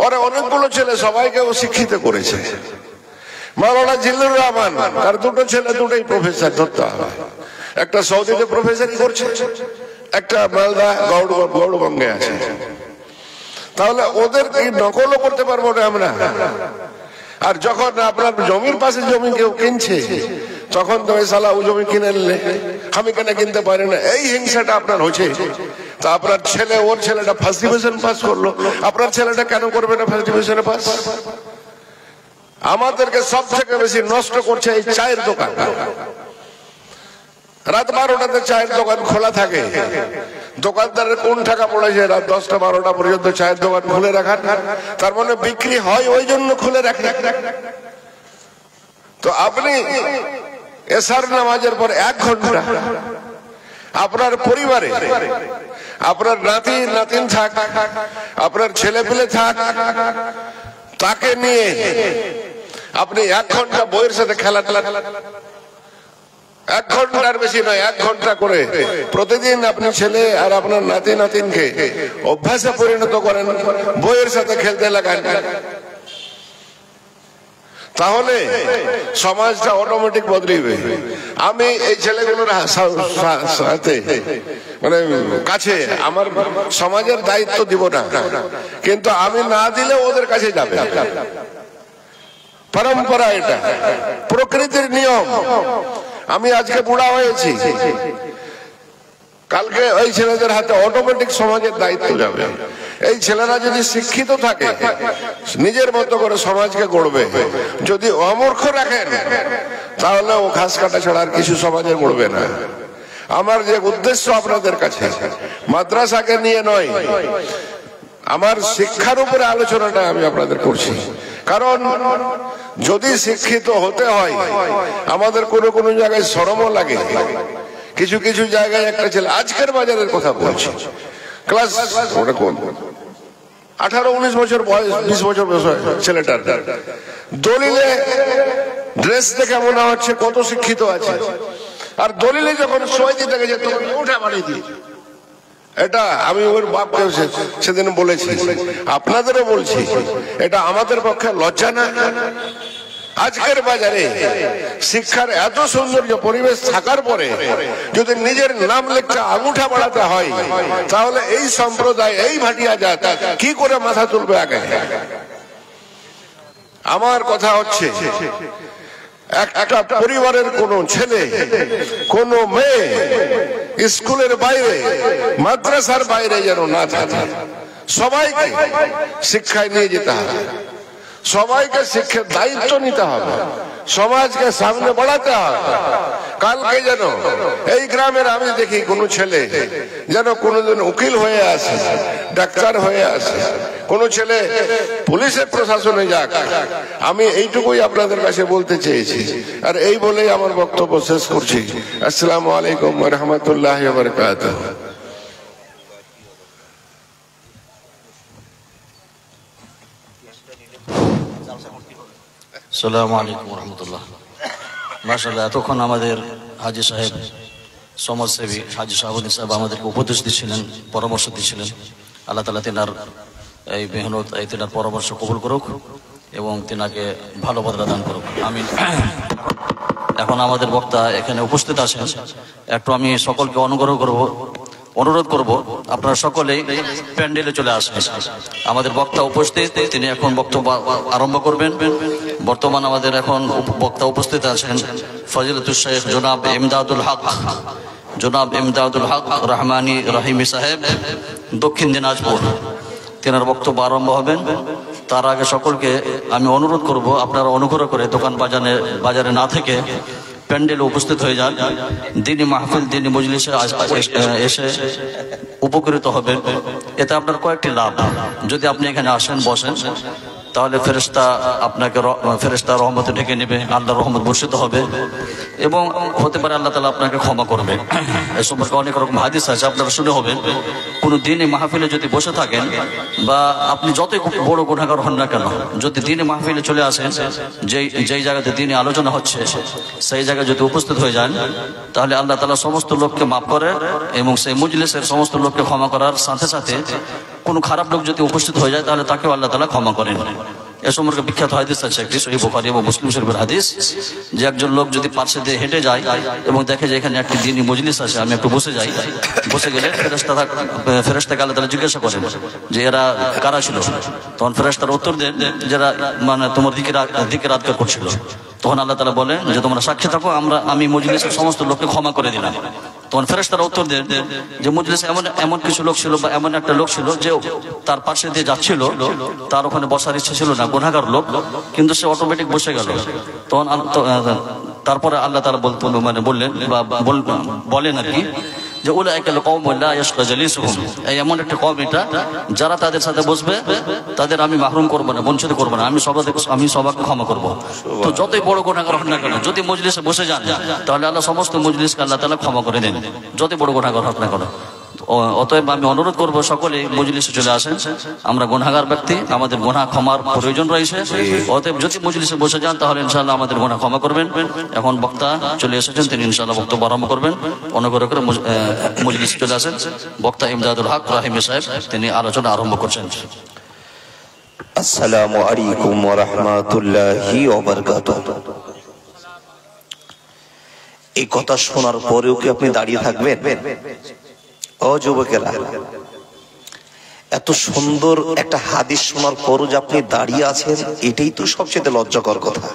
ওরা অনেকগুলো ছেলে, সবাইকে ও শিক্ষিত করেছে। মাওলানা জিল্লুর রহমান, তার 2টো ছেলে, 2টোই প্রফেসর ধরতে হবে। একটা সৌদিতে প্রফেসরি করছে, একটা মালদা গৌড়বঙ্গে আছে। তাহলে ওদের এই নকলও করতে পারবো না আমরা। আর যখন আপনার জমির পাশে জমি কেউ কিনছে, তখন তো সালা ও জমি কিনে নিলে আমি কেন কিনতে পারি না, এই হিংসাটা আপনার হচ্ছে। তা আপনার ছেলে, ওর ছেলেটা ফার্স্ট ডিভিশন পাস করলো, আপনার ছেলেটা কেন করবে না ফার্স্ট ডিভিশনে পাস? আমাদেরকে সব থেকে বেশি নষ্ট করছে এই চায়ের দোকান। রাত 12টাতে চায়ের দোকান খোলা থাকে, দোকানদারের কোন টাকা পড়েছে রাত 10টা 12টা পর্যন্ত চায়ের দোকান খুলে রাখার? তার মানে বিক্রি হয় ওই জন্য খুলে রাখে। তো আপনি এশার নামাজের পর 1 ঘন্টা আপনার পরিবারে, আপনার নাতি নাতিন থাক, আপনার ছেলে পেলে থাক, তাকে নিয়ে আপনি 1 ঘন্টা বইয়ের সাথে খেলা, 1 ঘন্টার বেশি নয়, 1 ঘন্টা করে প্রতিদিন আপনি ছেলে আর আপনার নাতি নাতিনকে অভ্যাসে পরিণত করেন, বইয়ের সাথে খেলতে লাগান, তাহলে সমাজটা অটোমেটিক বদলিবে। আমি এই ছেলেগুলোর সাথে মানে কাছে আমার সমাজের দায়িত্ব দিব না, কিন্তু আমি না দিলে ওদের কাছে যাবে। পরম্পরা, এটা প্রকৃতির নিয়ম। আমি আজকে বুড়া হয়েছি, কালকে ওই ছেলেদের হাতে অটোমেটিক সমাজের দায়িত্ব যাবে। এই ছেলেরা যদি শিক্ষিত থাকে, নিজের মতো করে সমাজকে গড়বে। যদি অমূর্খ রাখেন, তাহলে ও ঘাস কাটা ছাড়া আর কিছু সমাজে গড়বে না। আমার যে উদ্দেশ্য আপনাদের কাছে, মাদ্রাসাকে নিয়ে নয়, আমার শিক্ষার উপরে আলোচনাটা আমি আপনাদের করছি। কারণ যদি শিক্ষিত হতে হয়, আমাদের কোনো কোনো জায়গায় শরমও লাগে। কিছু কিছু জায়গায় একটা ছেলে, আজকের বাজারের কথা বলছি, ক্লাস 18-19 বছর বয়স, 20 বছর বয়স ছেলেটার দলিলে ড্রেস দেখে মনে হচ্ছে কত শিক্ষিত আছে। আর দলিলে যখন সই দিতে গেছে, তখন উঠা বাড়িয়ে দিয়েছে। এটা আমি ওর বাপকে সেদিন বলেছি, আপনাদেরও বলছি, এটা আমাদের পক্ষে লজ্জা না? আজকের বাজারে শিক্ষার এত সৌন্দর্য পরিবেশ থাকার পরে যদি নিজের নাম লেখা আঙুঠা বাড়াতে হয়, তাহলে এই সম্প্রদায়, এই ভাটিয়া জাত কি করে মাথা তুলবে আগে? আমার কথা হচ্ছে, একটা পরিবারের কোন ছেলে, কোন মেয়ে স্কুলের বাইরে, মাদ্রাসার বাইরে যেন না থাকে। সবাইকে শিক্ষায় নিয়ে যেতে হবে, সবাইকে শিক্ষার দায়িত্ব নিতে হবে, সমাজকে সামনে বাড়াতে হবে। কালকে যেন এই গ্রামের আমি দেখি কোন ছেলে যেন কোনোদিন উকিল হয়ে আসে, ডাক্তার হয়ে আসে, কোন ছেলে পুলিশের প্রশাসনে যাক, আমি এইটুকুই আপনাদের কাছে বলতে চেয়েছি। আর এই বলেই আমার বক্তব্য শেষ করছি। আসসালামু আলাইকুম ওয়া রাহমাতুল্লাহি ওয়া বারাকাতুহু। আসসালামু আলাইকুম ওয়া রাহমাতুল্লাহ। মাশাআল্লাহ, এতক্ষণ আমাদের হাজী সাহেব, সমাজসেবী হাজী শাহাবুদ্দিন সাহেব আমাদেরকে উপদেশ দিচ্ছিলেন, পরামর্শ দিচ্ছিলেন। আল্লাহ তাআলা তেনার এই মেহনত, এই তেনার পরামর্শ কবুল করুক এবং তেনাকে ভালো বদলা দান করুক, আমিন। এখন আমাদের বক্তা এখানে উপস্থিত আছেন, একটু আমি সকলকে অনুরোধ করব আপনারা সকলেই প্যান্ডেলে চলে আসবেন। আমাদের বক্তা উপস্থিত, তিনি এখন বক্তব্য আরম্ভ করবেন। বর্তমান আমাদের এখন বক্তা উপস্থিত আছেন ফজিলাতুল শেখ জনাব ইমদাদুল হক রহমানী রহিমি সাহেব, দক্ষিণ দিনাজপুর। তেনার বক্তব্য আরম্ভ হবেন। তার আগে সকলকে আমি অনুরোধ করব আপনারা অনুগ্রহ করে দোকান বাজারে না থেকে প্যান্ডেলে উপস্থিত হয়ে যান। দিনী মাহফিল, দিনী মজলিসে এসে উপকৃত হবেন। এতে আপনার কয়েকটি লাভ। যদি আপনি এখানে আসেন, বসেন, তাহলে ফেরেশতা রহমতে ঢেকে নেবে, আল্লাহর রহমত বর্ষিত হবে এবং হতে পারে আল্লাহ তাআলা আপনাকে ক্ষমা করবে। এই সম্পর্কে অনেক রকম হাদিস আছে, আপনারা শুনে হবেন। কোনো দিনে মাহফিলে যদি বসে থাকেন বা আপনি যতই বড় গুনাহগার হন না কেন, যদি দিনে মাহফিলে চলে আসেন, যেই জায়গাতে দিনে আলোচনা হচ্ছে সেই জায়গায় যদি উপস্থিত হয়ে যান, তাহলে আল্লাহ তাআলা সমস্ত লোককে মাফ করে এবং সেই মজলিসের সমস্ত লোককে ক্ষমা করার সাথে সাথে কোনো খারাপ লোক যদি উপস্থিত হয়ে যায় তাহলে তাকেও আল্লাহ তাআলা ক্ষমা করেন। এ সম্পর্কে বিখ্যাত হাদিস আছে একটি, সহিহ বুখারী এবং মুসলিম শরীফের হাদিস, যে একজন লোক যদি পাশে দিয়ে হেঁটে যায় এবং দেখে যে এখানে একটি দ্বীনি মজলিস আছে, আমি একটু বসে যাই। বসে গেলে ফেরেশতাকে আল্লাহ তাআলা জিজ্ঞাসা করেন যে এরা কারা ছিল। তখন ফেরেশতারা উত্তর দেন যারা তোমার দিকে আদকার করছিল। তখন আল্লাহ তাআলা বলেন যে তোমরা সাক্ষী থাকো, আমি মজলিসের সমস্ত লোককে ক্ষমা করে দিলাম। তখন ফেরেশতারা উত্তর দেন যে মজলিসে এমন কিছু লোক ছিল বা এমন একটা লোক ছিল যে তার পাশে দিয়ে যাচ্ছিল, তার ওখানে বসার ইচ্ছে ছিল না, গুনাহগার লোক, কিন্তু সে অটোমেটিক বসে গেল। তখন তারপরে আল্লাহ তাআলা বললেন বা বলেন আর কি, যে উলাইকাল কওমু লা ইয়াশকা জালিসুহুম, এই এমন একটা কওম এটা যারা তাদের সাথে বসবে তাদের আমি মাহরুম করব না, বঞ্চিত করব না, আমি সবাইকে ক্ষমা করব। তো যতই বড় গুনাহগার হোক না কেন, যদি মজলিসে বসে যান তাহলে আল্লাহ সমস্ত মজলিসকে আল্লাহ তাআলা ক্ষমা করে দেন, যতই বড় গুনাহগার হোক না কেন। অতএব আমি অনুরোধ করবো সকলে মজলিসে চলে আসেন। আমরা গুনাহগার ব্যক্তি, আমাদের গুনাহ ক্ষমার প্রয়োজন রয়েছে। অতএব যদি মজলিসে বসে যান তাহলে ইনশাআল্লাহ আমাদের গুনাহ ক্ষমা করবেন। এখন বক্তা চলে এসেছেন, তিনি ইনশাআল্লাহ বক্তব্য আরম্ভ করবেন। অনুগ্রহ করে মজলিসে চলে আসেন। বক্তা ইমদাদুল হক রহিমি সাহেব, তিনি আলোচনা আরম্ভ করছেন। আসসালামু আলাইকুম ওয়া রাহমাতুল্লাহি ওয়া বারাকাতুহু। এই কথা শোনার পরেও কি আপনি দাঁড়িয়ে থাকবেন? ও যুবকেরা, এত সুন্দর একটা হাদিস শোনার পরও যে আপনি দাঁড়িয়ে আছেন, এটাই তো সবচেয়ে লজ্জাকর কথা।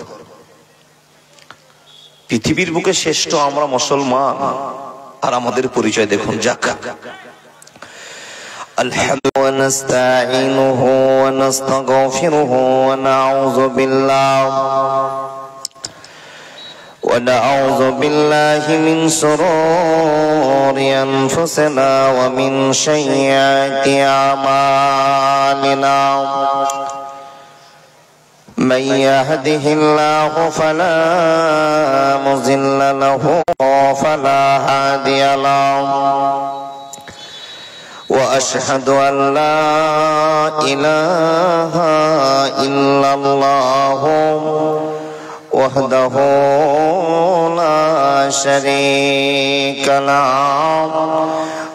পৃথিবীর বুকে শ্রেষ্ঠ আমরা মুসলমান, আর আমাদের পরিচয় দেখুন। যাক, আলহামদুলিল্লাহ ওয়া নাস্তাঈনুহু ওয়া নাস্তাগফিরুহু ওয়া ونعوذ بالله من شرور أنفسنا ومن سيئات أعمالنا، من يهده الله فلا مضل له ولا هادي له، وأشهد أن لا إله إلا الله وحده لا شريك له،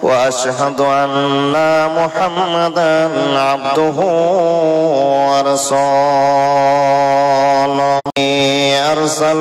وأشهد أن محمدا عبده ورسوله، أرسل